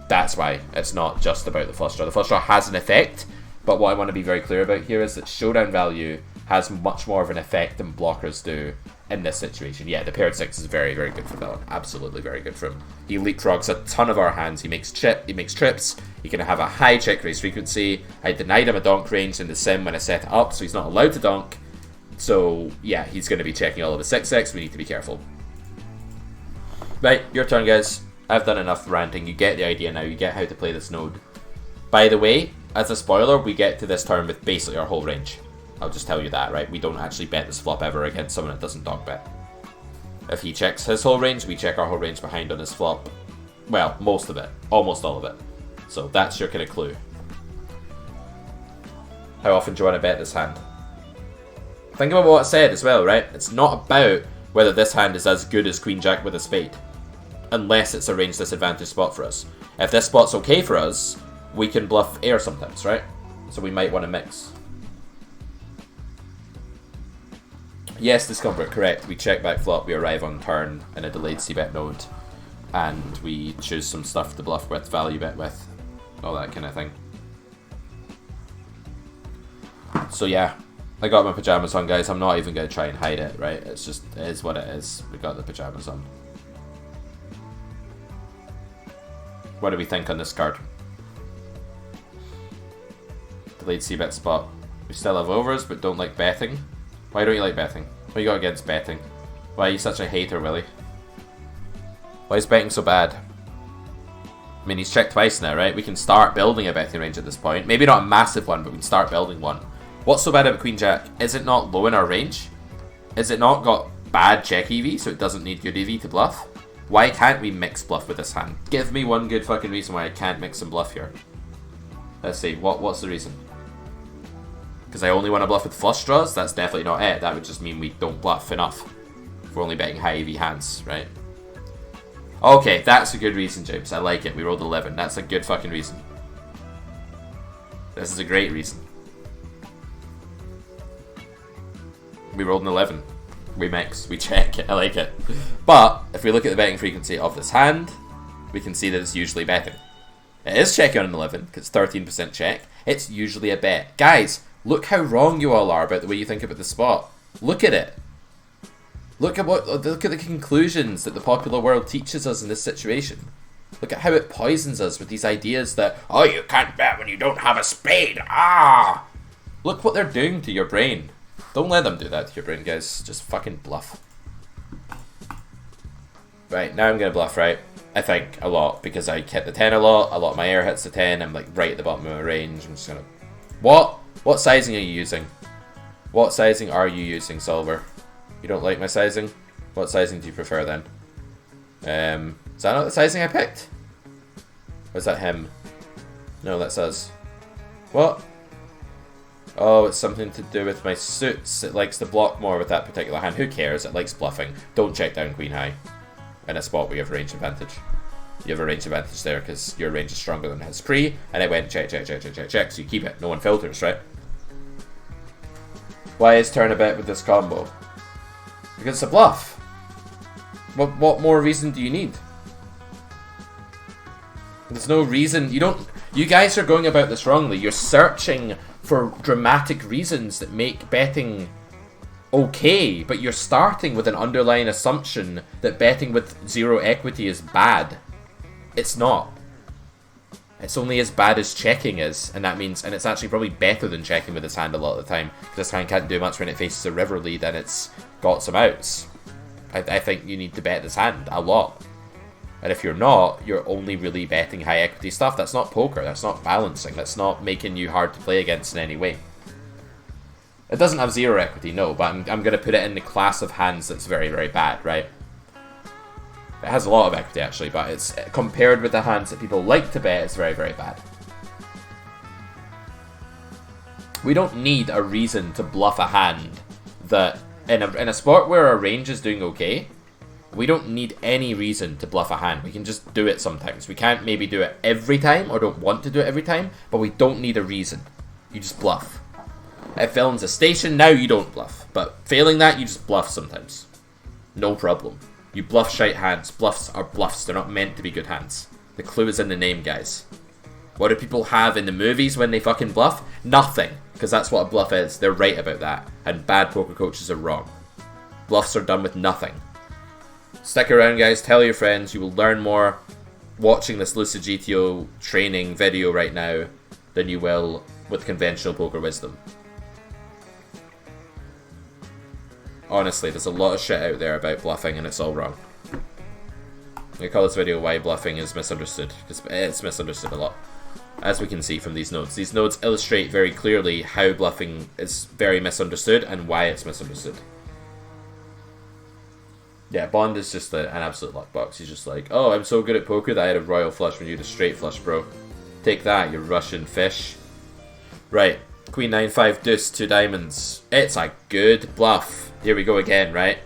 That's why it's not just about the flush draw. The flush draw has an effect, but what I want to be very clear about here is that showdown value has much more of an effect than blockers do in this situation. Yeah, the paired 6 is very, very good for Villain. Absolutely very good for him. He leapfrogs a ton of our hands. He makes trips. He can have a high check raise frequency. I denied him a donk range in the sim when I set it up, so he's not allowed to donk. So yeah, he's going to be checking all of his 6x. We need to be careful. Right, your turn, guys. I've done enough ranting. You get the idea now. You get how to play this node. By the way, as a spoiler, we get to this turn with basically our whole range. I'll just tell you that, right? We don't actually bet this flop ever against someone that doesn't donk bet. If he checks his whole range, we check our whole range behind on his flop. Well, most of it. Almost all of it. So that's your kind of clue. How often do you want to bet this hand? Think about what I said as well, right? It's not about whether this hand is as good as Queen Jack with a spade. Unless it's a range disadvantage spot for us. If this spot's okay for us, we can bluff air sometimes, right? So we might want to mix. Yes, discomfort, correct. We check back flop, we arrive on turn in a delayed c-bet node. And we choose some stuff to bluff with, value bet with. All that kind of thing. So yeah, I got my pajamas on, guys. I'm not even going to try and hide it, right? It's just, it is what it is. We got the pajamas on. What do we think on this card? Delayed c-bet spot. We still have overs, but don't like betting. Why don't you like betting? What you got against betting? Why are you such a hater, Willie? Why is betting so bad? I mean, he's checked twice now, right? We can start building a betting range at this point. Maybe not a massive one, but we can start building one. What's so bad about Queen Jack? Is it not low in our range? Is it not got bad check EV, so it doesn't need good EV to bluff? Why can't we mix bluff with this hand? Give me one good fucking reason why I can't mix and bluff here. Let's see, what's the reason? Because I only want to bluff with flush draws? That's definitely not it. That would just mean we don't bluff enough. If we're only betting high EV hands, right? Okay, that's a good reason, James. I like it. We rolled 11. That's a good fucking reason. This is a great reason. We rolled an 11. We mix. We check. I like it. But, if we look at the betting frequency of this hand, we can see that it's usually betting. It is checking on an 11, because it's 13% check. It's usually a bet. Guys, look how wrong you all are about the way you think about the spot. Look at it. Look at the conclusions that the popular world teaches us in this situation. Look at how it poisons us with these ideas that, oh, you can't bet when you don't have a spade. Ah! Look what they're doing to your brain. Don't let them do that to your brain, guys. Just fucking bluff. Right, now I'm going to bluff, right? I think a lot, because I hit the 10 a lot. A lot of my air hits the 10. I'm like right at the bottom of my range. I'm just going to... What sizing are you using? What sizing are you using, Solver? You don't like my sizing? What sizing do you prefer then? Is that not the sizing I picked? Or is that him? No, that's us. What? Oh, it's something to do with my suits. It likes to block more with that particular hand. Who cares? It likes bluffing. Don't check down Queen High. In a spot where you have range advantage. You have a range advantage there because your range is stronger than his pre. And it went check, check, check, check, check, check. So you keep it. No one filters, right? Why is turn a bet with this combo? Because it's a bluff. What more reason do you need? There's no reason. You guys are going about this wrongly. You're searching for dramatic reasons that make betting okay, but you're starting with an underlying assumption that betting with zero equity is bad. It's not. It's only as bad as checking is, and that means, and it's actually probably better than checking with this hand a lot of the time, because this hand can't do much when it faces a river lead and it's got some outs. I think you need to bet this hand a lot. And if you're not, you're only really betting high equity stuff. That's not poker, that's not balancing, that's not making you hard to play against in any way. It doesn't have zero equity, no, but I'm going to put it in the class of hands that's very, very bad, right? It has a lot of equity, actually, but it's compared with the hands that people like to bet, it's very, very bad. We don't need a reason to bluff a hand that, in a sport where our range is doing okay, we don't need any reason to bluff a hand. We can just do it sometimes. We can't maybe do it every time, or don't want to do it every time, but we don't need a reason. You just bluff. If villain's a station, now you don't bluff. But failing that, you just bluff sometimes. No problem. You bluff shite hands. Bluffs are bluffs. They're not meant to be good hands. The clue is in the name, guys. What do people have in the movies when they fucking bluff? Nothing. Because that's what a bluff is. They're right about that. And bad poker coaches are wrong. Bluffs are done with nothing. Stick around, guys. Tell your friends. You will learn more watching this Lucid GTO training video right now than you will with conventional poker wisdom. Honestly, there's a lot of shit out there about bluffing and it's all wrong. I call this video Why Bluffing is Misunderstood, because it's misunderstood a lot. As we can see from these notes. These notes illustrate very clearly how bluffing is very misunderstood and why it's misunderstood. Yeah, Bond is just an absolute luck box. He's just like, oh, I'm so good at poker that I had a royal flush when you had a straight flush, bro. Take that, you Russian fish. Right, Queen 9-5 deuce, 2 diamonds. It's a good bluff. Here we go again, right?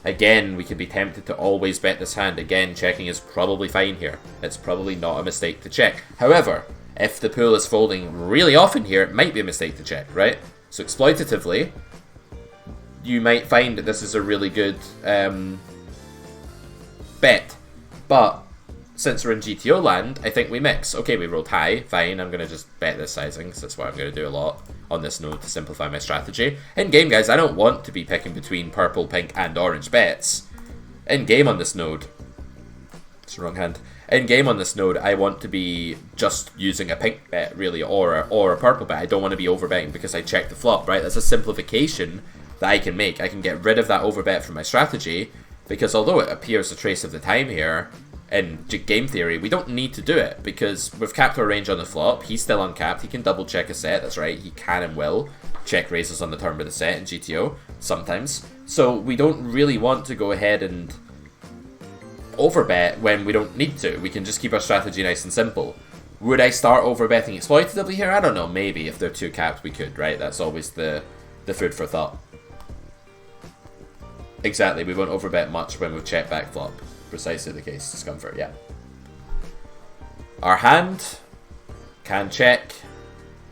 Again, we could be tempted to always bet this hand. Again, checking is probably fine here. It's probably not a mistake to check. However, if the pool is folding really often here, it might be a mistake to check, right? So exploitatively, you might find that this is a really good bet. But since we're in GTO land, I think we mix. Okay, we rolled high. Fine, I'm going to just bet this sizing, because that's what I'm going to do a lot on this node to simplify my strategy. In game, guys, I don't want to be picking between purple, pink, and orange bets. In game on this node... It's the wrong hand. In game on this node, I want to be just using a pink bet, really, or a purple bet. I don't want to be overbetting because I checked the flop, right? That's a simplification that I can make. I can get rid of that overbet from my strategy, because although it appears a trace of the time here, in game theory, we don't need to do it, because we've capped our range on the flop. He's still uncapped. He can double check a set. That's right. He can and will check raises on the turn with a set in GTO sometimes. So we don't really want to go ahead and overbet when we don't need to. We can just keep our strategy nice and simple. Would I start overbetting exploitatively here? I don't know. Maybe if they're 2 capped, we could, right? That's always the food for thought. Exactly. We won't overbet much when we've checked back flop. Precisely the case. Discomfort, yeah. Our hand can check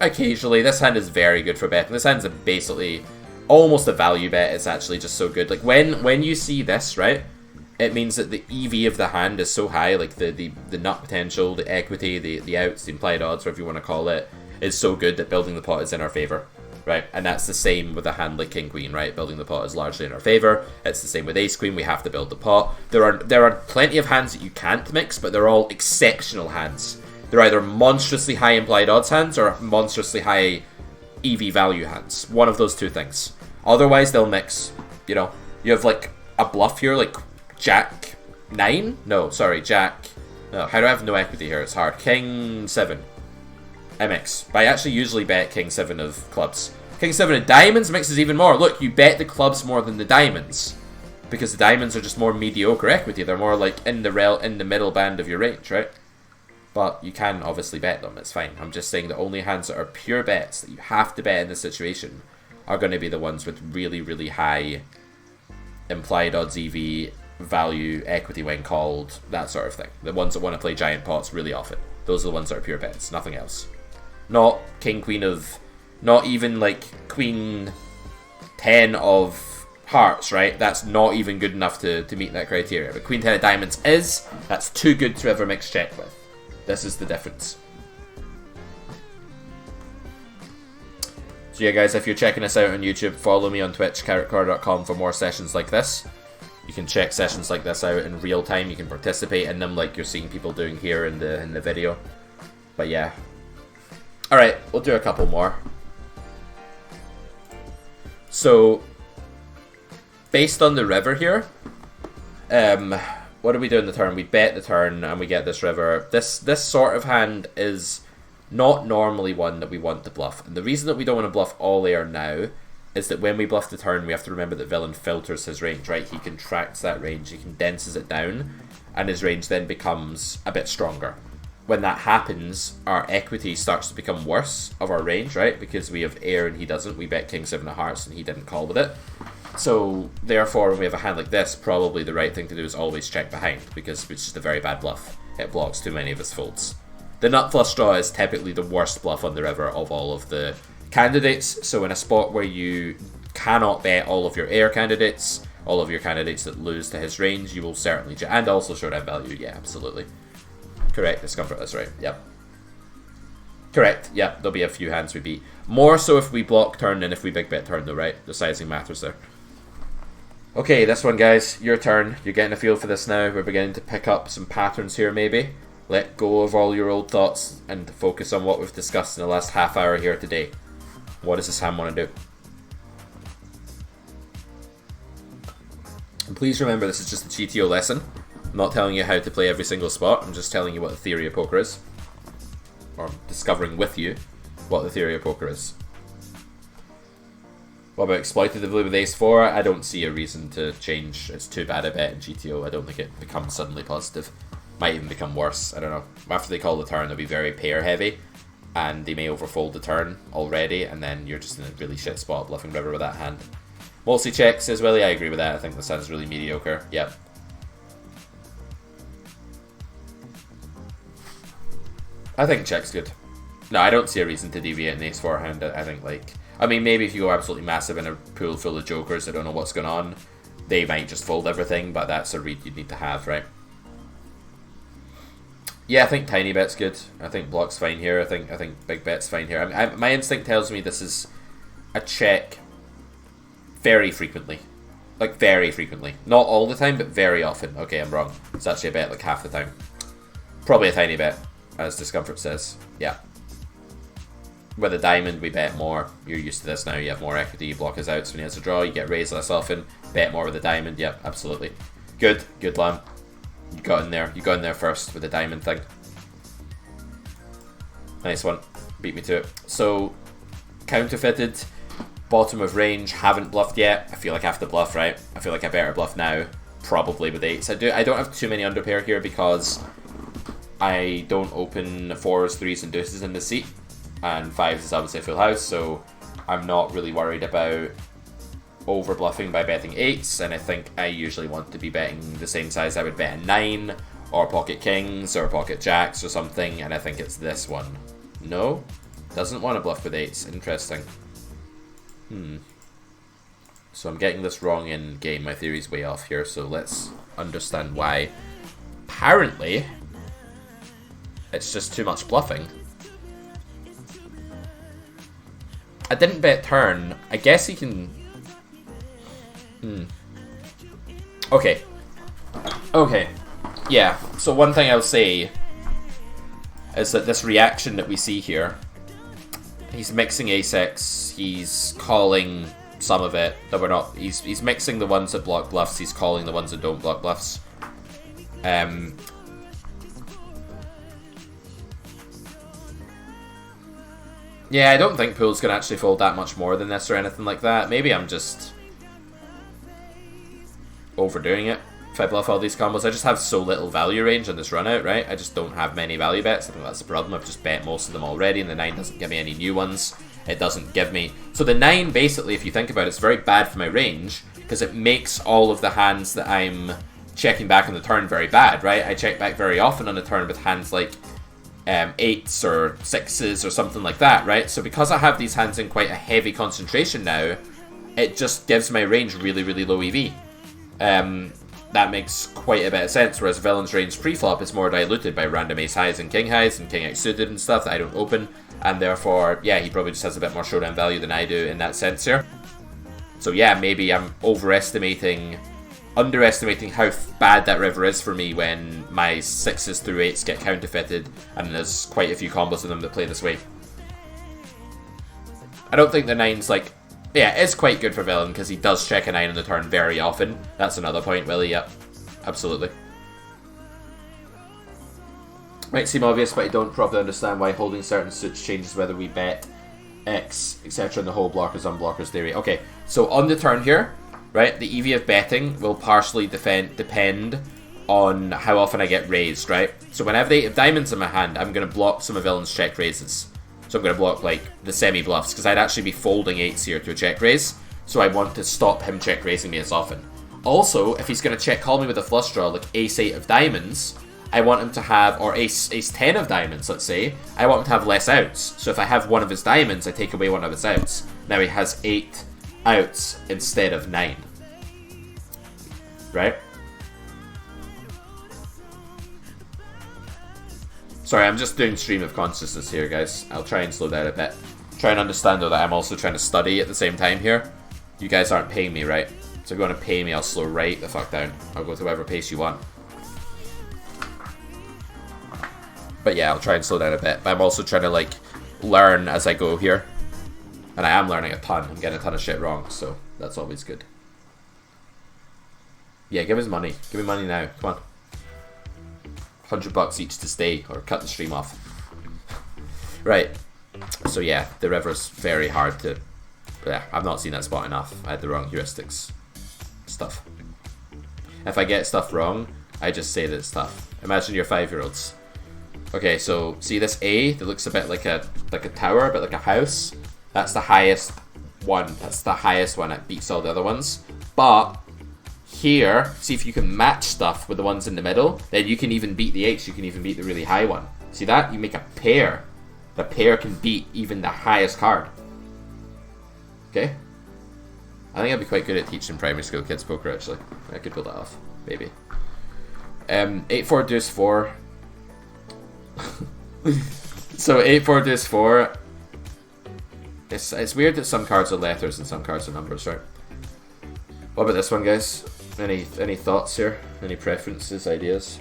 occasionally. This hand is very good for betting. This hand's basically almost a value bet. It's actually just so good. Like when you see this, right, it means that the EV of the hand is so high, like the nut potential, the equity, the outs, the implied odds, whatever you want to call it, is so good that building the pot is in our favor. Right, and that's the same with a hand like King Queen, right? Building the pot is largely in our favor. It's the same with Ace Queen. We have to build the pot. There are plenty of hands that you can't mix, but they're all exceptional hands. They're either monstrously high implied odds hands or monstrously high EV value hands. One of those two things. Otherwise, they'll mix. You know, you have like a bluff here, like Jack 9. No, sorry, Jack. No, how do I have no equity here? It's hard. King 7. MX. But I actually usually bet King 7 of clubs. King 7 of diamonds mixes even more. Look, you bet the clubs more than the diamonds, because the diamonds are just more mediocre equity. They're more like in the middle band of your range, right? But you can obviously bet them. It's fine. I'm just saying the only hands that are pure bets that you have to bet in this situation are going to be the ones with really, really high implied odds EV, value, equity when called, that sort of thing. The ones that want to play giant pots really often. Those are the ones that are pure bets. Nothing else. Not King Queen of... Not even like Queen 10 of hearts, right? That's not even good enough to meet that criteria. But Queen 10 of diamonds is. That's too good to ever mix check with. This is the difference. So yeah, guys, if you're checking us out on YouTube, follow me on Twitch, carrotcore.com, for more sessions like this. You can check sessions like this out in real time. You can participate in them like you're seeing people doing here in the video. But yeah. Alright, we'll do a couple more. So, based on the river here, what do we do in the turn? We bet the turn and we get this river. This sort of hand is not normally one that we want to bluff. And the reason that we don't want to bluff all air now is that when we bluff the turn, we have to remember that villain filters his range, right? He contracts that range, he condenses it down, and his range then becomes a bit stronger. When that happens, our equity starts to become worse of our range, right? Because we have air and he doesn't. We bet King 7 of hearts and he didn't call with it. So, therefore, when we have a hand like this, probably the right thing to do is always check behind, because it's just a very bad bluff. It blocks too many of his folds. The nut flush draw is typically the worst bluff on the river of all of the candidates. So in a spot where you cannot bet all of your air candidates, all of your candidates that lose to his range, you will certainly check. And also showdown value, yeah, absolutely. Correct, discomfort, that's right, yep. Correct, yep, there'll be a few hands we beat. More so if we block turn than if we big bet turn though, right? The sizing matters there. Okay, this one, guys, your turn. You're getting a feel for this now. We're beginning to pick up some patterns here, maybe. Let go of all your old thoughts and focus on what we've discussed in the last half hour here today. What does this hand want to do? And please remember, this is just a GTO lesson. I'm not telling you how to play every single spot. I'm just telling you what the theory of poker is. Or discovering with you what the theory of poker is. What about exploitatively with ace-4? I don't see a reason to change. It's too bad a bet in GTO. I don't think it becomes suddenly positive. Might even become worse. I don't know. After they call the turn, they'll be very pair heavy, and they may overfold the turn already, and then you're just in a really shit spot bluffing river with that hand. Mostly check, says Willie. I agree with that. I think this hand's really mediocre. Yep. I think check's good. No, I don't see a reason to deviate in ace-4 hand. I think, like... I mean, maybe if you go absolutely massive in a pool full of jokers that don't know what's going on, they might just fold everything, but that's a read you'd need to have, right? Yeah, I think tiny bet's good. I think block's fine here. I think big bet's fine here. My instinct tells me this is a check very frequently. Like, very frequently. Not all the time, but very often. Okay, I'm wrong. It's actually a bet like half the time. Probably a tiny bet, as Discomfort says. Yeah. With a diamond, we bet more. You're used to this now. You have more equity. You block his outs when he has a draw. You get raised less often. Bet more with a diamond. Yep, absolutely. Good. Good, Lamb. You got in there. You got in there first with the diamond thing. Nice one. Beat me to it. So, counterfeited. Bottom of range. Haven't bluffed yet. I feel like I have to bluff, right? I feel like I better bluff now. Probably with eights. I don't have too many underpair here because I don't open fours, threes, and deuces in the seat. And fives is obviously a full house, so I'm not really worried about over bluffing by betting eights, and I think I usually want to be betting the same size I would bet a 9 or pocket kings or pocket jacks or something, and I think it's this one. No? Doesn't want to bluff with eights. Interesting. So I'm getting this wrong in game. My theory's way off here, so let's understand why. Apparently, it's just too much bluffing. I didn't bet turn. I guess he can... Okay. Okay. Yeah. So one thing I'll say is that this reaction that we see here, he's mixing ace-x, he's calling some of it that we're not... He's mixing the ones that block bluffs, he's calling the ones that don't block bluffs. Yeah, I don't think Pool's going to actually fold that much more than this or anything like that. Maybe I'm just overdoing it if I bluff all these combos. I just have so little value range on this run out, right? I just don't have many value bets. I think that's the problem. I've just bet most of them already, and the 9 doesn't give me any new ones. It doesn't give me... So the 9, basically, if you think about it, it's very bad for my range, because it makes all of the hands that I'm checking back on the turn very bad, right? I check back very often on the turn with hands like 8s or 6s or something like that, right? So because I have these hands in quite a heavy concentration now, it just gives my range really, really low EV. That makes quite a bit of sense, whereas Villain's range pre-flop is more diluted by random ace highs and king highs and king x suited and stuff that I don't open, and therefore, yeah, he probably just has a bit more showdown value than I do in that sense here. So yeah, maybe I'm underestimating how bad that river is for me when my 6s through 8s get counterfeited, and there's quite a few combos of them that play this way. I don't think the 9's like... Yeah, it's quite good for Villain, because he does check a 9 on the turn very often. That's another point, Willie, yep. Absolutely. Might seem obvious, but I don't probably understand why holding certain suits changes whether we bet X, etc. in the whole blockers unblockers theory. Okay, so on the turn here, right, the EV of betting will partially depend on how often I get raised, right? So when I have the 8 of diamonds in my hand, I'm going to block some of Villain's check raises. So I'm going to block, like, the semi-bluffs, because I'd actually be folding 8s here to a check raise, so I want to stop him check raising me as often. Also, if he's going to check call me with a flush draw, like ace-8 of diamonds, I want him to have, or ace-10 of diamonds, let's say, I want him to have less outs. So if I have one of his diamonds, I take away one of his outs. Now he has 8 outs instead of 9. Right? Sorry, I'm just doing stream of consciousness here, guys. I'll try and slow down a bit. Try and understand, though, that I'm also trying to study at the same time here. You guys aren't paying me, right? So if you want to pay me, I'll slow right the fuck down. I'll go to whatever pace you want. But yeah, I'll try and slow down a bit. But I'm also trying to, like, learn as I go here. And I am learning a ton. I'm getting a ton of shit wrong, so that's always good. Yeah, give us money. Give me money now. Come on. $100 each to stay, or cut the stream off. Right. So yeah, the river's very hard to But yeah, I've not seen that spot enough. I had the wrong heuristics stuff. If I get stuff wrong, I just say that it's tough. Imagine you're 5-year-olds. Okay, so see this A that looks a bit like a tower, a bit like a house? That's the highest one. That's the highest one. It beats all the other ones. But here, see if you can match stuff with the ones in the middle, then you can even beat the H. You can even beat the really high one. See that? You make a pair. The pair can beat even the highest card. Okay? I think I'd be quite good at teaching primary school kids poker, actually. I could pull that off. Maybe. 8-4 deuce 4. So 8-4 deuce 4. It's weird that some cards are letters and some cards are numbers, right? What about this one, guys? Any thoughts here? Any preferences, ideas?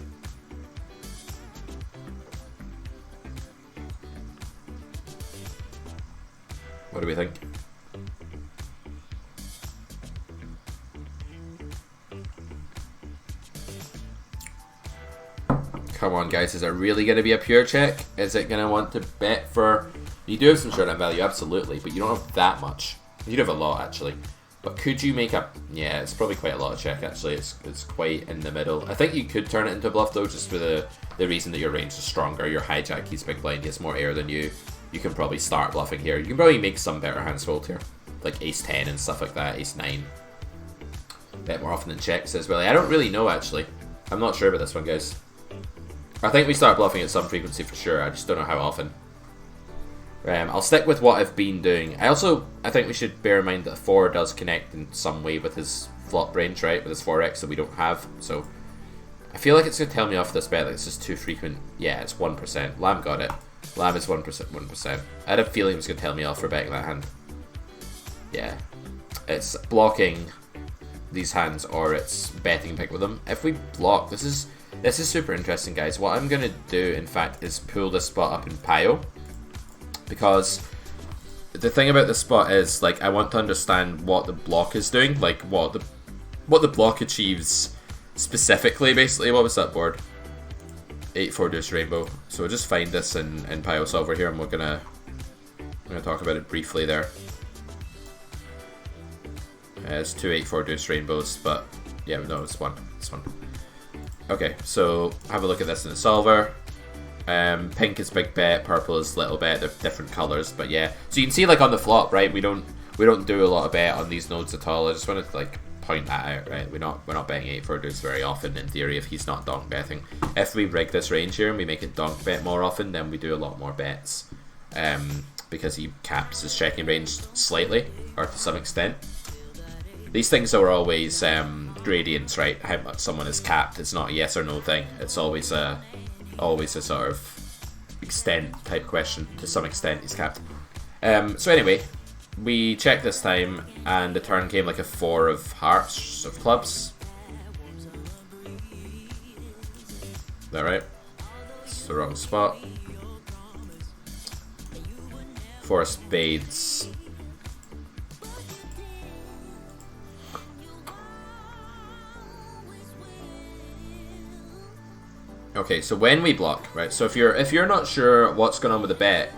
What do we think? Come on, guys. Is it really going to be a pure check? Is it going to want to bet for... You do have some showdown value, absolutely, but you don't have that much. You do have a lot, actually. But could you make a... Yeah, it's probably quite a lot of check, actually. It's quite in the middle. I think you could turn it into a bluff, though, just for the reason that your range is stronger. Your hijack, he's big blind, he has more air than you. You can probably start bluffing here. You can probably make some better hands fold here. Like ace-10 and stuff like that, ace-9. Bet more often than checks as well. I don't really know, actually. I'm not sure about this one, guys. I think we start bluffing at some frequency for sure. I just don't know how often. I'll stick with what I've been doing. I think we should bear in mind that 4 does connect in some way with his flop range, right? With his 4x that we don't have. So I feel like it's going to tell me off this bet that it's just too frequent. Yeah, it's 1%. Lamb got it. Lamb is 1%. I had a feeling it was going to tell me off for betting that hand. Yeah. It's blocking these hands or it's betting big with them. If we block, this is super interesting, guys. What I'm going to do, in fact, is pull this spot up in Pio. Because the thing about this spot is, like, I want to understand what the block is doing. Like, what the block achieves specifically, basically. What was that board? 8-4 deuce rainbow. So we'll just find this in Pio Solver here, and I'm gonna talk about it briefly there. It's 2 8-4 deuce rainbows, but yeah, no, it's one. It's one. Okay, so have a look at this in the solver. Pink is big bet, purple is little bet. They're different colors, but yeah. So you can see, like, on the flop, right? We don't do a lot of bet on these nodes at all. I just wanted to, like, point that out, right? We're not betting 8-4 deuce very often in theory if he's not donk betting. If we rig this range here and we make it donk bet more often, then we do a lot more bets, because he caps his checking range slightly or to some extent. These things are always gradients, right? How much someone is capped. It's not a yes or no thing. It's always a sort of extent type question. To some extent, he's capped. So anyway, we checked this time, and the turn came like a 4 of hearts, of clubs. Is that right? It's the wrong spot. 4 spades. Okay, so when we block, right? So if you're not sure what's going on with the bet,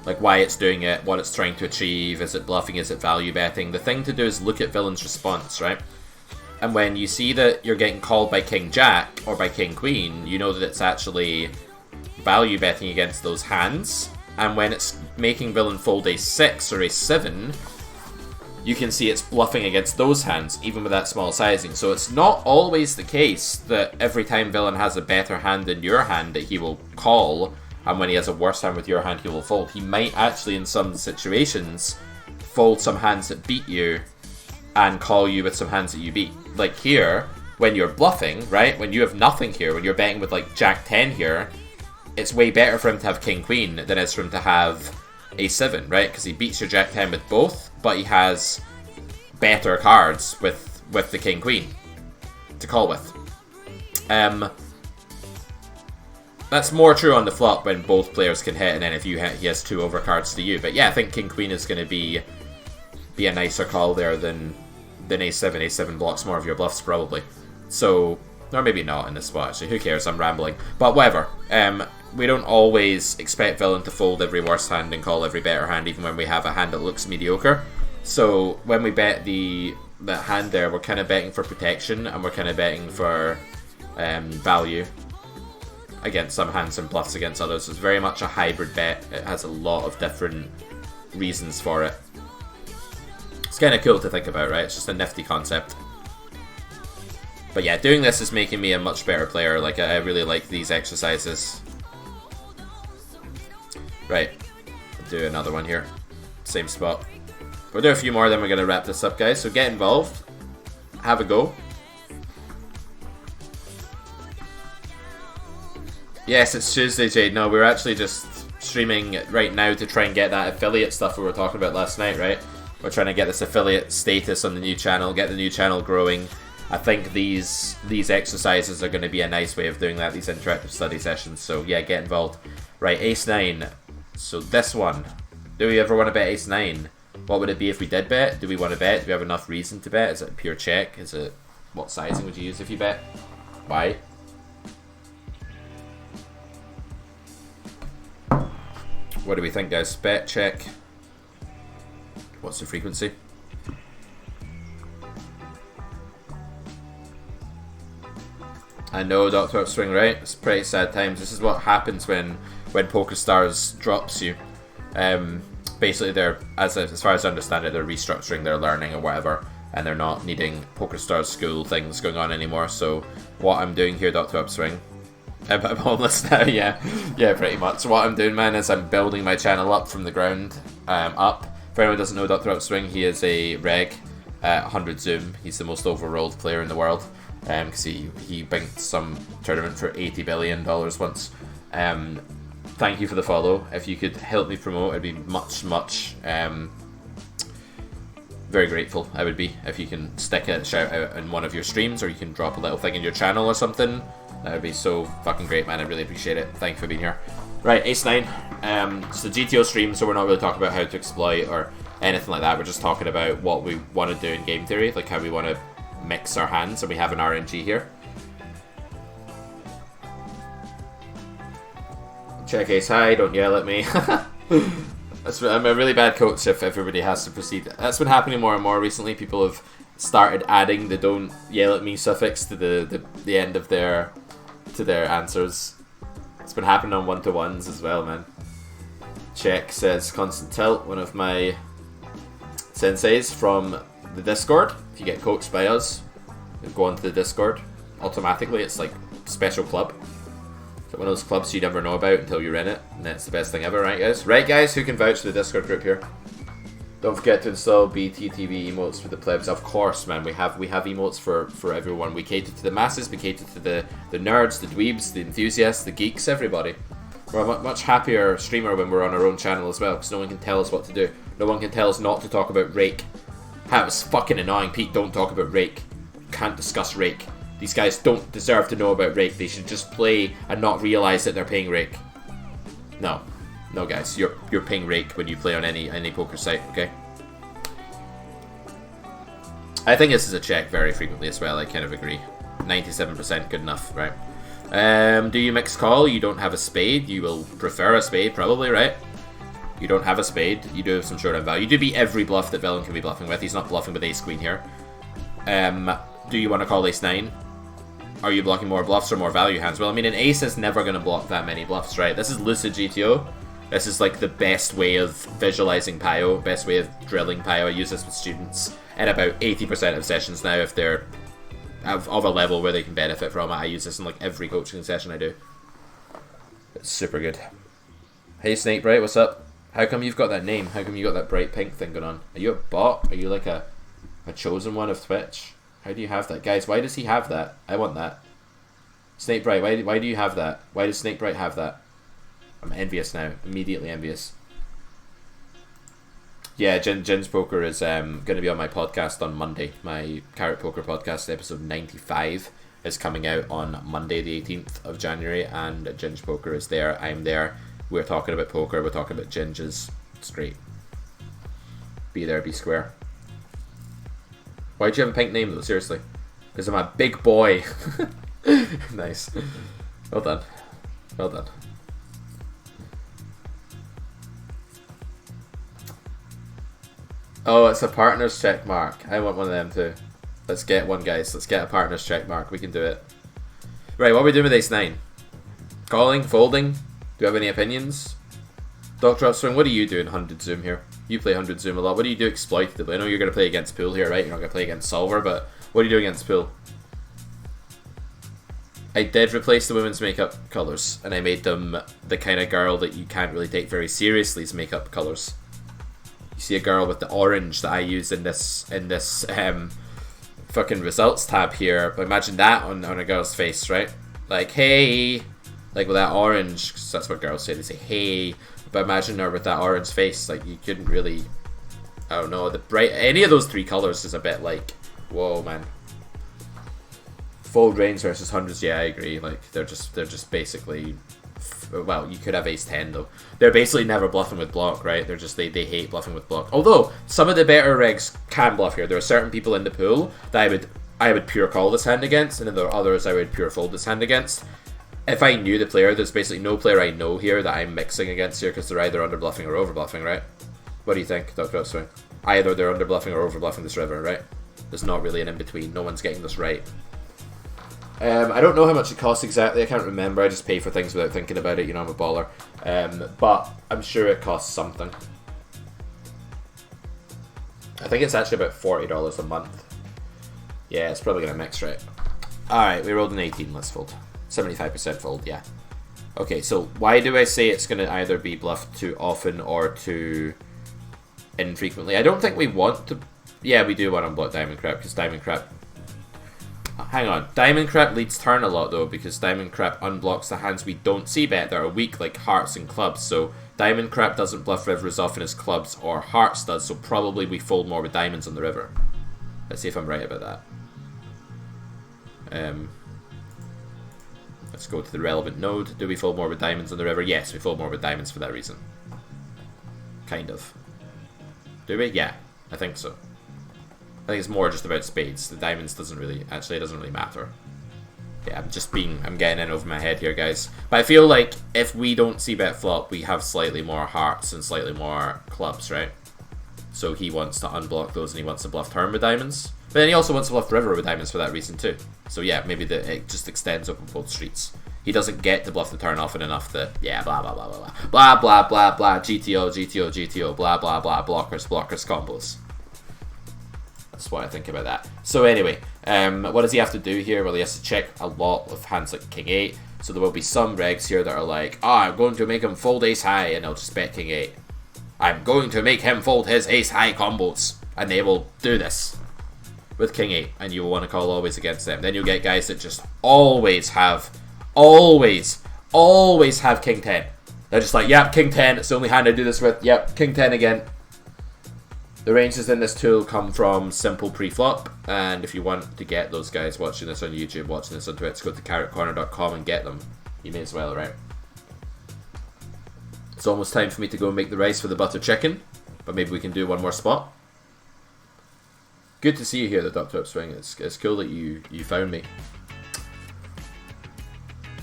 like why it's doing it, what it's trying to achieve, is it bluffing, is it value betting, the thing to do is look at villain's response, right? And when you see that you're getting called by King Jack or by King Queen, you know that it's actually value betting against those hands. And when it's making villain fold ace-6 or ace-7, you can see it's bluffing against those hands, even with that small sizing. So it's not always the case that every time villain has a better hand than your hand that he will call, and when he has a worse hand with your hand, he will fold. He might actually, in some situations, fold some hands that beat you and call you with some hands that you beat. Like here, when you're bluffing, right? When you have nothing here, when you're betting with like Jack 10 here, it's way better for him to have King Queen than it is for him to have A7, right? Because he beats your Jack 10 with both, but he has better cards with the King Queen to call with. That's more true on the flop when both players can hit, and then if you hit, he has 2 overcards to you. But yeah, I think King Queen is going to be a nicer call there than A7. A7 blocks more of your bluffs probably. So, or maybe not in this spot actually. Who cares? I'm rambling. But whatever. We don't always expect villain to fold every worse hand and call every better hand, even when we have a hand that looks mediocre. So when we bet that hand there, we're kind of betting for protection, and we're kind of betting for value against some hands and bluffs against others. It's very much a hybrid bet. It has a lot of different reasons for it. It's kind of cool to think about, right? It's just a nifty concept. But yeah, doing this is making me a much better player. Like, I really like these exercises. Right, I'll do another one here. Same spot. We'll do a few more, then we're going to wrap this up, guys. So get involved. Have a go. Yes, it's Tuesday, Jade. No, we're actually just streaming right now to try and get that affiliate stuff we were talking about last night, right? We're trying to get this affiliate status on the new channel, get the new channel growing. I think these exercises are going to be a nice way of doing that, these interactive study sessions. So yeah, get involved. Right, ace-9. So this one. Do we ever want to bet ace-9? What would it be if we did bet? Do we want to bet? Do we have enough reason to bet? Is it a pure check? Is it... What sizing would you use if you bet? Why? What do we think, guys? Bet, check. What's the frequency? I know, Dr. Upswing, right? It's pretty sad times. This is what happens when PokerStars drops you. Basically, they're, as far as I understand it, they're restructuring their learning or whatever, and they're not needing PokerStars school things going on anymore. So what I'm doing here, Dr. Upswing, I'm homeless now, yeah, pretty much. What I'm doing, man, is I'm building my channel up from the ground up. For anyone who doesn't know Dr. Upswing, he is a reg, 100 Zoom. He's the most overrolled player in the world, because he banked some tournament for $80 billion once. Thank you for the follow. If you could help me promote, I'd be much, very grateful. I would be if you can stick a shout out in one of your streams, or you can drop a little thing in your channel or something. That would be so fucking great, man. I really appreciate it. Thank you for being here. Right, ace-9. It's the GTO stream, so we're not really talking about how to exploit or anything like that. We're just talking about what we want to do in game theory, like how we want to mix our hands, and we have an RNG here. Check ace high, don't yell at me. I'm a really bad coach if everybody has to proceed. That's been happening more and more recently. People have started adding the "don't yell at me" suffix to the end of their answers. It's been happening on one-to-ones as well, man. Check says constant tilt, one of my senseis from the Discord. If you get coached by us, you go onto the Discord automatically. It's like special club. It's one of those clubs you never know about until you're in it, and that's the best thing ever, right, guys? Right, guys, who can vouch for the Discord group here? Don't forget to install BTTV emotes for the plebs. Of course, man, we have emotes for everyone. We cater to the masses, we cater to the nerds, the dweebs, the enthusiasts, the geeks, everybody. We're a much happier streamer when we're on our own channel as well, because no one can tell us what to do. No one can tell us not to talk about Rake. That was fucking annoying. Pete, don't talk about Rake. Can't discuss Rake. These guys don't deserve to know about Rake. They should just play and not realize that they're paying Rake. No, guys, you're paying Rake when you play on any poker site. Okay. I think this is a check very frequently as well. I kind of agree. 97% good enough, right? Do you mix call? You don't have a spade. You will prefer a spade, probably, right? You don't have a spade. You do have some showdown value. You do beat every bluff that villain can be bluffing with. He's not bluffing with ace queen here. Do you want to call ace 9? Are you blocking more bluffs or more value hands? Well, I mean, an ace is never going to block that many bluffs, right? This is Lucid GTO. This is like the best way of visualizing Pio, best way of drilling Pio. I use this with students in about 80% of sessions now if they're of a level where they can benefit from it. I use this in like every coaching session I do. It's super good. Hey Snake Bright, what's up? How come you've got that name? How come you got that bright pink thing going on? Are you a bot? Are you like a chosen one of Twitch? How do you have that? Guys, why does he have that? I want that. Snake Bright, why do you have that? Why does Snake Bright have that? I'm envious now. Immediately envious. Yeah, Jin's Poker is going to be on my podcast on Monday. My Carrot Poker podcast, episode 95, is coming out on Monday the 18th of January, and Jin's Poker is there. I'm there. We're talking about poker. We're talking about ginges. It's great. Be there, be square. Why'd you have a pink name though? Seriously. Because I'm a big boy. Nice. Well done. Well done. Oh, it's a partner's check mark. I want one of them too. Let's get one, guys. Let's get a partner's check mark. We can do it. Right, what are we doing with ace 9? Calling? Folding? Do you have any opinions? Dr. Upswing, what do you do in 100 Zoom here? You play 100 Zoom a lot. What do you do exploitatively? I know you're going to play against Pool here, right? You're not going to play against Solver, but what do you do against Pool? I did replace the women's makeup colours, and I made them the kind of girl that you can't really take very seriously's makeup colours. You see a girl with the orange that I use in this fucking results tab here, but imagine that on a girl's face, right? Like, hey, like with that orange, cause that's what girls say, they say hey, but imagine her with that orange face. Like, you couldn't really, I don't know, any of those 3 colours is a bit like, whoa man. Fold range versus hundreds, yeah, I agree. Like, they're just basically, well, you could have ace 10 though. They're basically never bluffing with block, right? They're just, they hate bluffing with block. Although, some of the better regs can bluff here. There are certain people in the pool that I would pure call this hand against, and then there are others I would pure fold this hand against. If I knew the player, there's basically no player I know here that I'm mixing against here, because they're either under bluffing or over bluffing, right? What do you think, Dr. Upswing? Either they're under bluffing or over bluffing this river, right? There's not really an in-between. No one's getting this right. I don't know how much it costs exactly. I can't remember. I just pay for things without thinking about it. You know, I'm a baller. But I'm sure it costs something. I think it's actually about $40 a month. Yeah, it's probably going to mix, right? Alright, we rolled an 18. Let's fold. 75% fold, yeah. Okay, so why do I say it's going to either be bluffed too often or too infrequently? I don't think we want to... Yeah, we do want to unblock Diamond Crap, because Diamond Crap... Hang on, Diamond Crap leads turn a lot though, because Diamond Crap unblocks the hands we don't see bet that are weak, like hearts and clubs. So Diamond Crap doesn't bluff river as often as clubs or hearts does, so probably we fold more with diamonds on the river. Let's see if I'm right about that. Let's go to the relevant node. Do we fold more with diamonds on the river? Yes, we fold more with diamonds for that reason. Kind of. Do we? Yeah, I think so. I think it's more just about spades. The diamonds doesn't really matter. Yeah, I'm getting in over my head here, guys. But I feel like if we don't see bet flop, we have slightly more hearts and slightly more clubs, right? So he wants to unblock those and he wants to bluff turn with diamonds. But then he also wants to bluff river with diamonds for that reason too. So yeah, maybe it just extends over both streets. He doesn't get to bluff the turn often enough that, yeah, blah, blah, blah, blah, blah. Blah, blah, blah, blah, GTO, GTO, GTO, blah, blah, blah, blockers, blockers, combos. That's what I think about that. So anyway, what does he have to do here? Well, he has to check a lot of hands like King 8. So there will be some regs here that are like, oh, I'm going to make him fold ace high, and they'll just bet King 8. I'm going to make him fold his ace high combos, and they will do this with King 8, and you will want to call always against them. Then you'll get guys that just always have King 10. They're just like, yep, King 10, it's the only hand I do this with. Yep, King 10 again. The ranges in this tool come from simple pre-flop, and if you want to get those guys watching this on YouTube, watching this on Twitch, go to carrotcorner.com and get them. You may as well, right? It's almost time for me to go and make the rice for the butter chicken, but maybe we can do one more spot. Good to see you here, the Dr. Upswing. It's cool that you found me.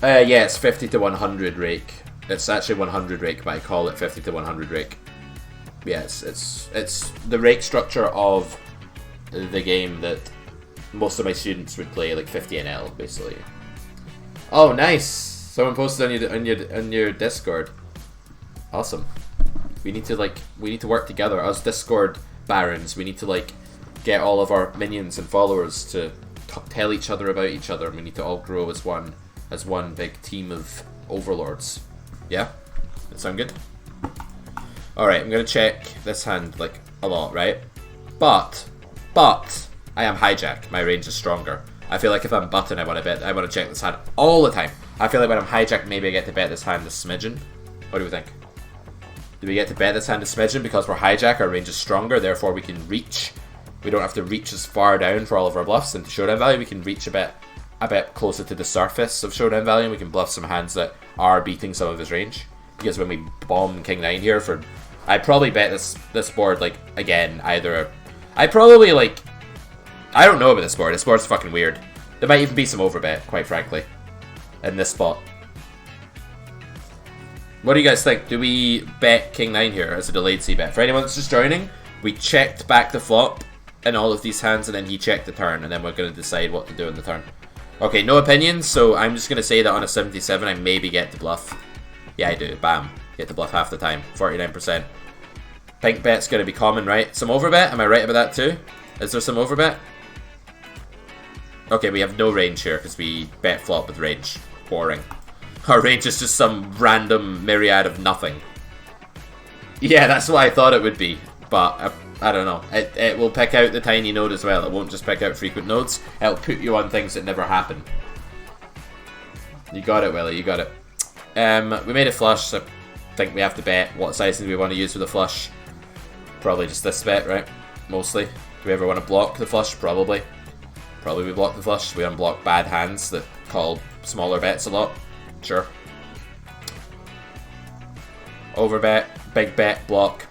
Yeah, it's 50 to 100 rake. It's actually 100 rake, but I call it 50 to 100 rake. Yeah, it's the rake structure of the game that most of my students would play, like 50 NL, basically. Oh, nice! Someone posted on your Discord. Awesome. We need to work together. Us Discord barons, we need to get all of our minions and followers to tell each other about each other. We need to all grow as one big team of overlords. Yeah? That sound good? Alright, I'm gonna check this hand a lot, right? But I am hijack. My range is stronger. I feel like if I'm button, I want to check this hand all the time. I feel like when I'm hijack, maybe I get to bet this hand a smidgen. What do we think? Do we get to bet this hand a smidgen because we're hijack? Our range is stronger, therefore we can reach. We don't have to reach as far down for all of our bluffs into showdown value. We can reach a bit closer to the surface of showdown value. And we can bluff some hands that are beating some of his range. Because when we bomb King 9 here for... I'd probably bet this board, again, either... I don't know about this board. This board's fucking weird. There might even be some overbet, quite frankly, in this spot. What do you guys think? Do we bet King 9 here as a delayed c-bet? For anyone that's just joining, We checked back the flop in all of these hands, and then he checked the turn, and then we're going to decide what to do in the turn. Okay, no opinions, so I'm just going to say that on a 77, I maybe get the bluff. Yeah, I do. Bam. Get the bluff half the time. 49%. Pink bet's going to be common, right? Some overbet? Am I right about that too? Is there some overbet? Okay, we have no range here because we bet flop with range. Boring. Our range is just some random myriad of nothing. Yeah, that's what I thought it would be, but I don't know. It will pick out the tiny node as well. It won't just pick out frequent nodes. It'll put you on things that never happen. You got it, Willie. You got it. We made a flush, so I think we have to bet. What sizing do we want to use for the flush? Probably just this bet, right? Mostly. Do we ever want to block the flush? Probably. Probably we block the flush. We unblock bad hands that call smaller bets a lot. Sure. Overbet, big bet, block.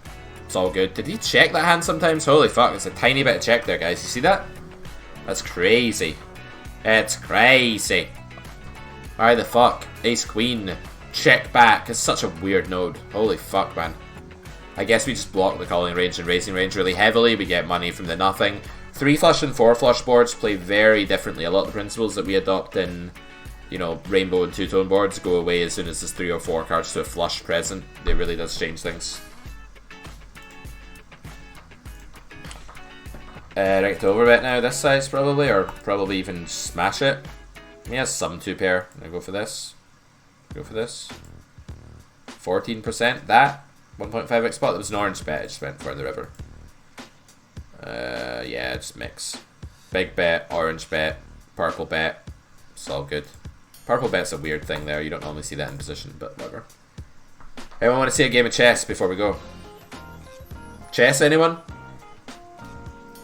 It's all good. Did he check that hand sometimes? Holy fuck, it's a tiny bit of check there, guys. You see that? That's crazy. It's crazy. Why the fuck? Ace queen. Check back. It's such a weird node. Holy fuck, man. I guess we just block the calling range and raising range really heavily. We get money from the nothing. 3 flush and 4 flush boards play very differently. A lot of the principles that we adopt in, you know, rainbow and two-tone boards go away as soon as there's 3 or 4 cards to a flush present. It really does change things. Right to overbet now this size probably, or probably even smash it. He has some 2-pair. I'm gonna go for this. Go for this. 14%. That 1.5x spot. That was an orange bet. I just went for the river. Yeah, just mix. Big bet, orange bet, purple bet. It's all good. Purple bet's a weird thing there. You don't normally see that in position, but whatever. Anyone want to see a game of chess before we go? Chess, anyone?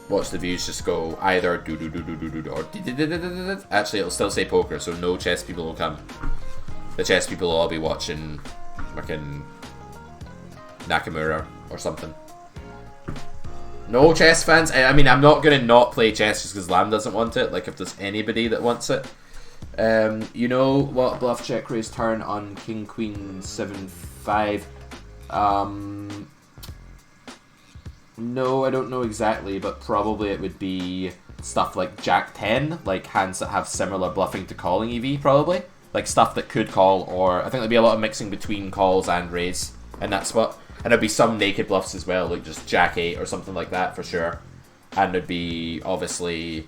Watch the views just go either do do do do do do or actually it'll still say poker, so no chess people will come. The chess people will all be watching fucking Nakamura or something. No chess fans. I mean, I'm not gonna not play chess just because Lamb doesn't want it. Like if there's anybody that wants it. You know what bluff check raise turn on King Queen 7-5? No, I don't know exactly, but probably it would be stuff like Jack 10, like hands that have similar bluffing to calling EV, probably. Like stuff that could call, or I think there'd be a lot of mixing between calls and raise in that spot. And there'd be some naked bluffs as well, like just Jack 8 or something like that for sure. And there'd be obviously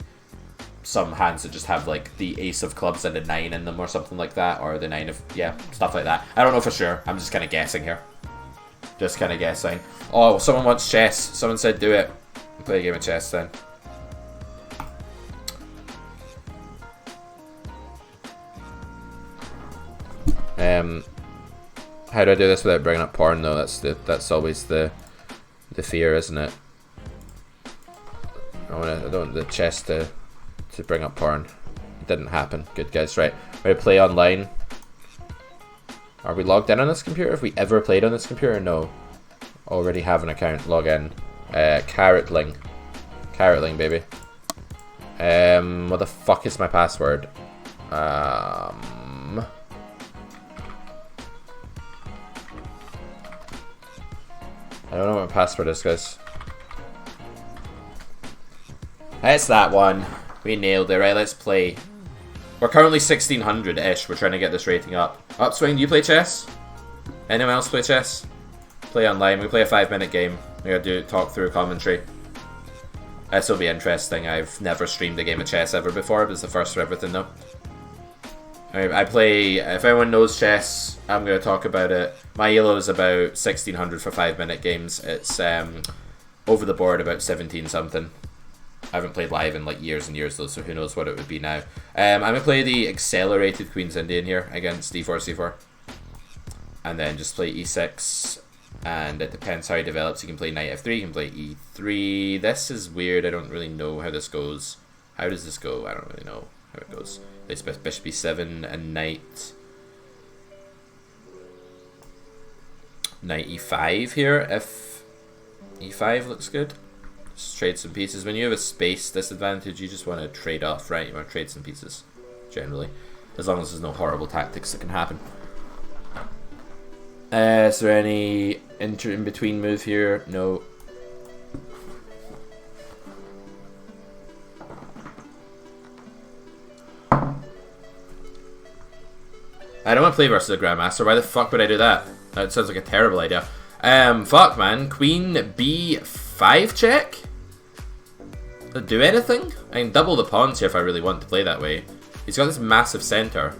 some hands that just have like the ace of clubs and a 9 in them or something like that, or the 9 of, yeah, stuff like that. I don't know for sure, I'm just kind of guessing here. Just kind of guessing. Oh, someone wants chess. Someone said do it. We'll play a game of chess then. How do I do this without bringing up porn though? That's always the fear, isn't it? I don't want the chess to bring up porn. It didn't happen. Good guys, right? We're gonna play online. Are we logged in on this computer? Have we ever played on this computer? No. Already have an account. Log in. Carrotling. Carrotling, baby. What the fuck is my password? I don't know what my password is, guys. It's that one. We nailed it. Right, let's play. We're currently 1600-ish. We're trying to get this rating up. Upswing, do you play chess? Anyone else play chess? Play online. We play a 5-minute game. We gotta talk through commentary. This will be interesting. I've never streamed a game of chess ever before, but it's the first for everything though. I play, if anyone knows chess, I'm going to talk about it. My elo is about 1600 for 5-minute games. It's over the board about 17 something. I haven't played live in like years and years though, so who knows what it would be now. I'm going to play the accelerated Queen's Indian here against d4, c4. And then just play e6. And it depends how he develops. You can play knight f3, you can play e3. This is weird, I don't really know how this goes. How does this go? I don't really know how it goes. It's bishop e7 and knight e5 here, if e5 looks good. Just trade some pieces. When you have a space disadvantage, you just want to trade off, right? You want to trade some pieces, generally. As long as there's no horrible tactics that can happen. Is there any in-between move here? No. I don't want to play versus a Grandmaster. Why the fuck would I do that? That sounds like a terrible idea. Fuck, man. Queen B5 check? Does it do anything? I can double the pawns here if I really want to play that way. He's got this massive center.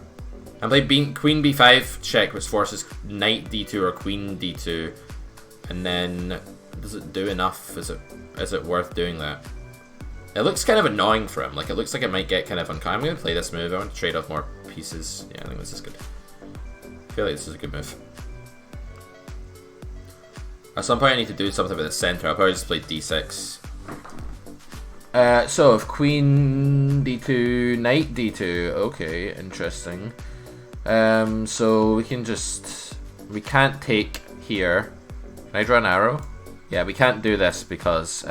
And play Queen B5 check, which forces Knight D2 or Queen D2. And then, does it do enough? Is it worth doing that? It looks kind of annoying for him. Like, it looks like it might get kind of unkind. I'm going to play this move. I want to trade off more pieces. Yeah, I think this is good. I feel like this is a good move. At some point I need to do something with the center. I'll probably just play D6. So if Queen D2, Knight D2, okay, interesting. So we can just, we can't take here. Can I draw an arrow? Yeah, we can't do this because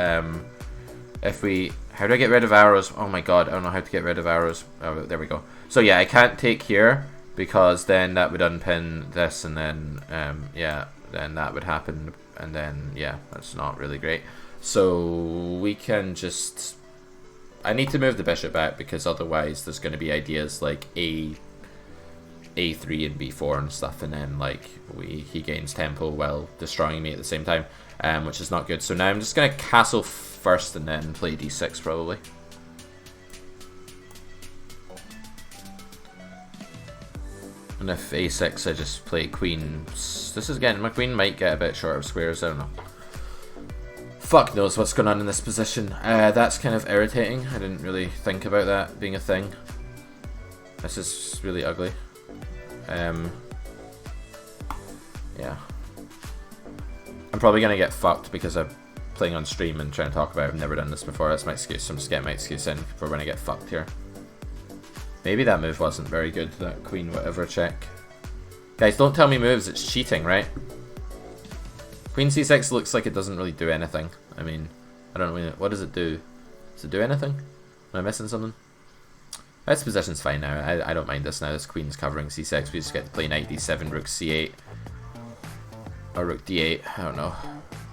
if we, how do I get rid of arrows? Oh my god, I don't know how to get rid of arrows. Oh, there we go. So yeah, I can't take here because then that would unpin this, and then yeah, then that would happen, and then yeah, that's not really great. So we can just, I need to move the bishop back because otherwise there's going to be ideas like A3 and B4 and stuff, and then like he gains tempo while destroying me at the same time, which is not good. So now I'm just going to castle first and then play D6 probably. And if A6 I just play queen. This is again, my queen might get a bit short of squares, I don't know. Fuck knows what's going on in this position. That's kind of irritating. I didn't really think about that being a thing. This is really ugly. Yeah. I'm probably going to get fucked because I'm playing on stream and trying to talk about it. I've never done this before. That's my excuse. I'm just getting my excuse in for when I get fucked here. Maybe that move wasn't very good, that queen whatever check. Guys, don't tell me moves, it's cheating, right? Queen C6 looks like it doesn't really do anything. I mean, I don't know, what does it do? Does it do anything? Am I missing something? This position's fine now, I don't mind this now. This queen's covering C6, we just get to play knight D7, rook C8. Or rook D8, I don't know.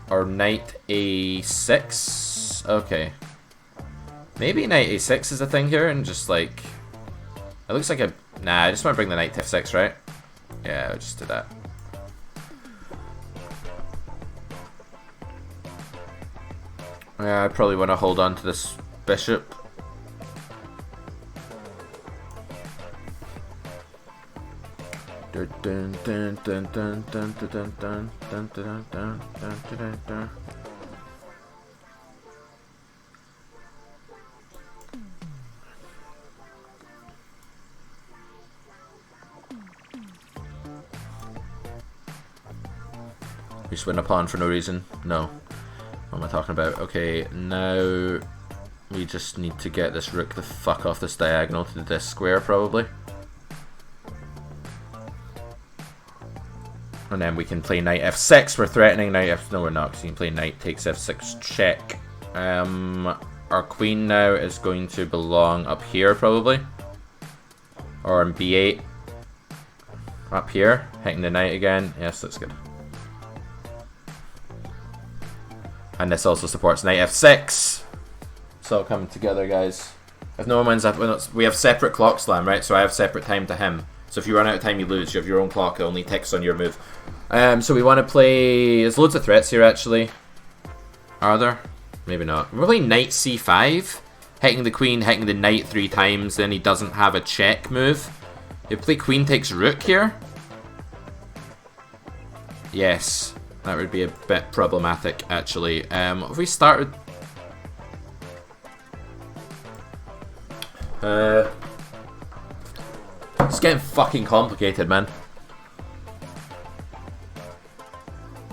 Or knight A6? Okay. Maybe knight A6 is a thing here, and just like... It looks like a... Nah, I just want to bring the knight to F6, right? Yeah, I'll just do that. Yeah, I probably want to hold on to this bishop. We just win a pawn for no reason? No. What am I talking about? Okay, now we just need to get this rook the fuck off this diagonal to this square, probably. And then we can play knight F6. We're threatening knight F... No, we're not, because you can play knight takes F6 check. Our queen now is going to belong up here, probably. Or in B8. Up here, hitting the knight again. Yes, that's good. And this also supports knight F6. It's all coming together, guys. If no one wins up, we have separate clock slam, right? So I have separate time to him. So if you run out of time, you lose. You have your own clock. It only ticks on your move. So we want to play... There's loads of threats here, actually. Are there? Maybe not. We're playing knight C5. Hitting the queen, hitting the knight 3 times. Then he doesn't have a check move. You play queen takes rook here. Yes. That would be a bit problematic, actually. If we started... It's getting fucking complicated, man.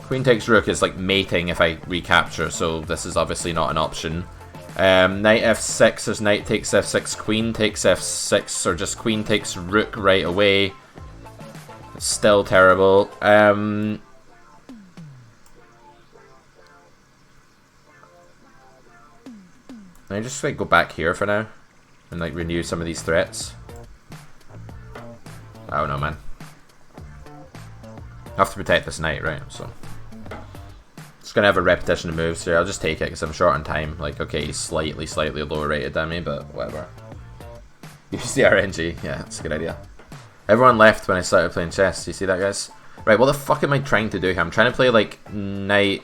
Queen takes rook is like mating if I recapture, so this is obviously not an option. Knight F6 is knight takes F6, queen takes F6, or just queen takes rook right away. It's still terrible. Can I just like go back here for now and like renew some of these threats? I don't know, man. I have to protect this knight, right? So it's gonna have a repetition of moves here. I'll just take it because I'm short on time. Like, okay, he's slightly lower rated than me, but whatever. You see RNG, yeah, that's a good idea. Everyone left when I started playing chess. Do you see that, guys? Right, what the fuck am I trying to do here? I'm trying to play, like, knight...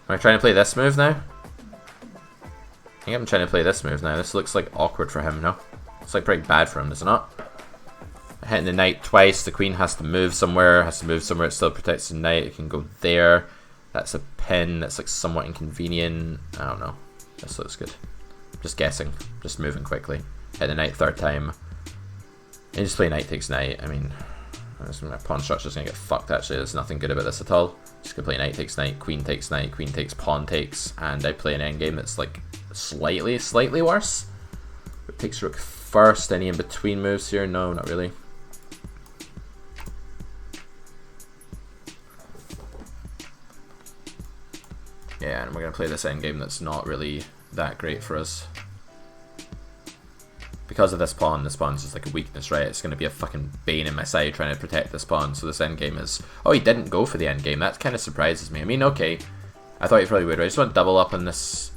Am I trying to play this move now? I think I'm trying to play this move now. This looks, like, awkward for him, no? It's, like, pretty bad for him, does it not? Hitting the knight twice. The queen has to move somewhere. It still protects the knight. It can go there. That's a pin. That's, like, somewhat inconvenient. I don't know. This looks good. Just guessing. Just moving quickly. Hit the knight third time. And just play knight takes knight. I mean, my pawn structure's gonna get fucked, actually. There's nothing good about this at all. Just gonna play knight takes knight, queen takes, pawn takes, and I play an endgame that's like slightly worse. It takes rook first. Any in between moves here? No, not really. Yeah, and we're gonna play this endgame that's not really that great for us. Because of this pawn's just like a weakness, right? It's going to be a fucking bane in my side trying to protect this pawn. So this endgame is... Oh, he didn't go for the endgame. That kind of surprises me. I mean, okay. I thought he probably would. I just want to double up on this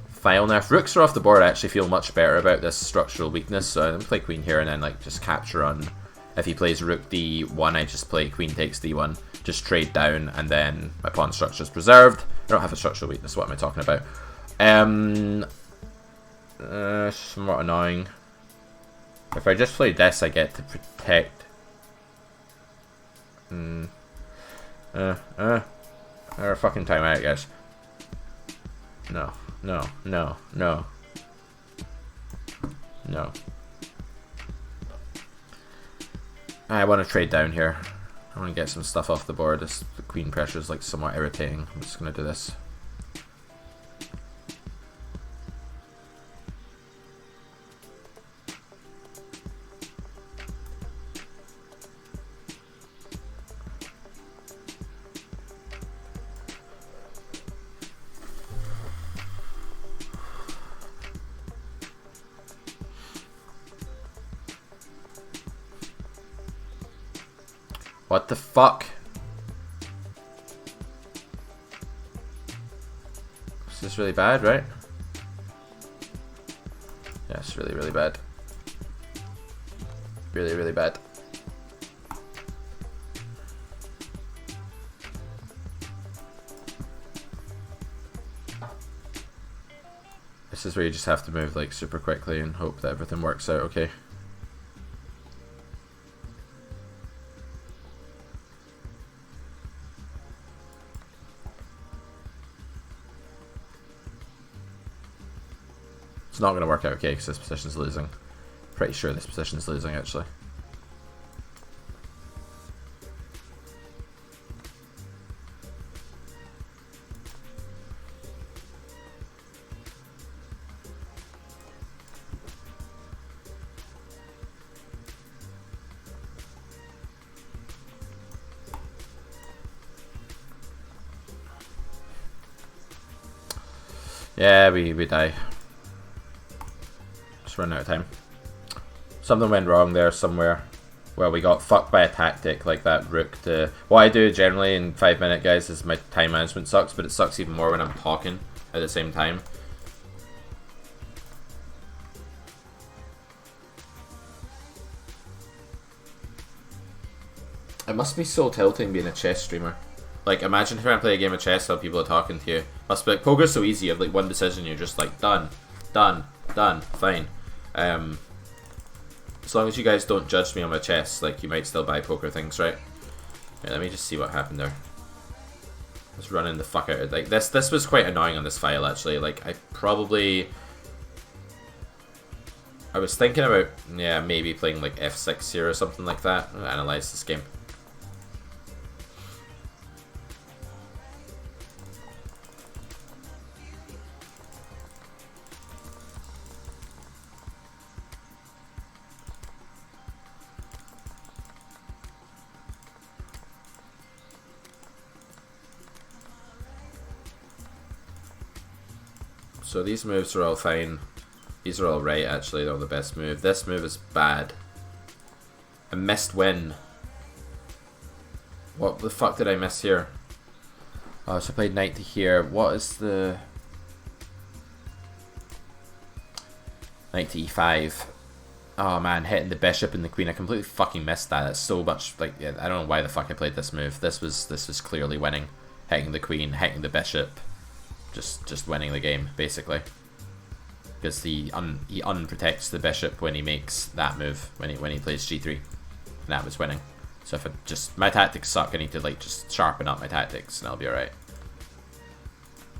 file now. If rooks are off the board, I actually feel much better about this structural weakness. So I'm going to play queen here and then like just capture on... If he plays rook d1, I just play queen takes d1. Just trade down and then my pawn structure is preserved. I don't have a structural weakness. What am I talking about? Somewhat annoying. If I just play this, I get to protect. Or fucking time out, guys. No. I want to trade down here. I want to get some stuff off the board. The queen pressure is like somewhat irritating. I'm just gonna do this. What the fuck? This is really bad, right? Yeah, it's really bad. Really bad. This is where you just have to move like super quickly and hope that everything works out okay. It's not going to work out okay because this position's losing. Pretty sure this position's losing actually. Yeah, we die. Just running out of time. Something went wrong there somewhere. Well, we got fucked by a tactic like that rook to... What I do generally in 5 minute, guys, is my time management sucks, but it sucks even more when I'm talking at the same time. It must be so tilting being a chess streamer. Like, imagine trying to play a game of chess while people are talking to you. Must be like, poker's so easy, you have like one decision, you're just like, done, fine. As long as you guys don't judge me on my chess, like, you might still buy poker things, right? Yeah, let me just see what happened there. Just running the fuck out of, like, this was quite annoying on this file, actually. Like, I was thinking about, yeah, maybe playing like f6 here or something like that. I'll analyze this game. So these moves are all fine. These are all right, actually. They're all the best move. This move is bad. A missed win. What the fuck did I miss here? Oh, so I played knight to here. What is the... Knight to e5. Oh man, hitting the bishop and the queen. I completely fucking missed that. That's so much, like, yeah, I don't know why the fuck I played this move. This was clearly winning. Hitting the queen, hitting the bishop. Just winning the game, basically. Because he unprotects the bishop when he makes that move, when he plays g3. And that was winning. So if my tactics suck, I need to like just sharpen up my tactics and I'll be alright.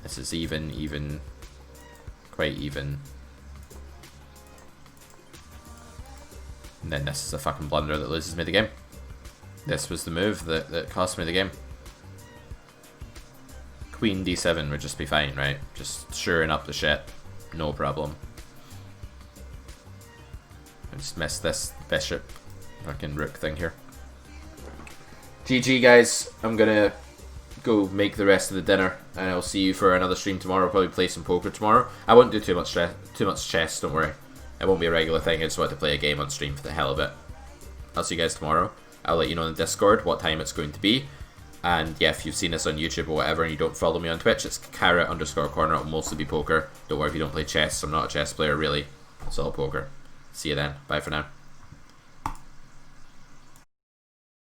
This is even, quite even. And then this is a fucking blunder that loses me the game. This was the move that cost me the game. Queen d7 would just be fine, right? Just shoring up the ship. No problem. I just missed this bishop fucking rook thing here. GG guys, I'm gonna go make the rest of the dinner and I'll see you for another stream tomorrow. I'll probably play some poker tomorrow. I won't do too much chess, don't worry. It won't be a regular thing, I just want to play a game on stream for the hell of it. I'll see you guys tomorrow. I'll let you know in the Discord what time it's going to be. And yeah, if you've seen this on YouTube or whatever and you don't follow me on Twitch, it's carrot_corner. It'll mostly be poker. Don't worry if you don't play chess. I'm not a chess player really. It's all poker. See you then. Bye for now.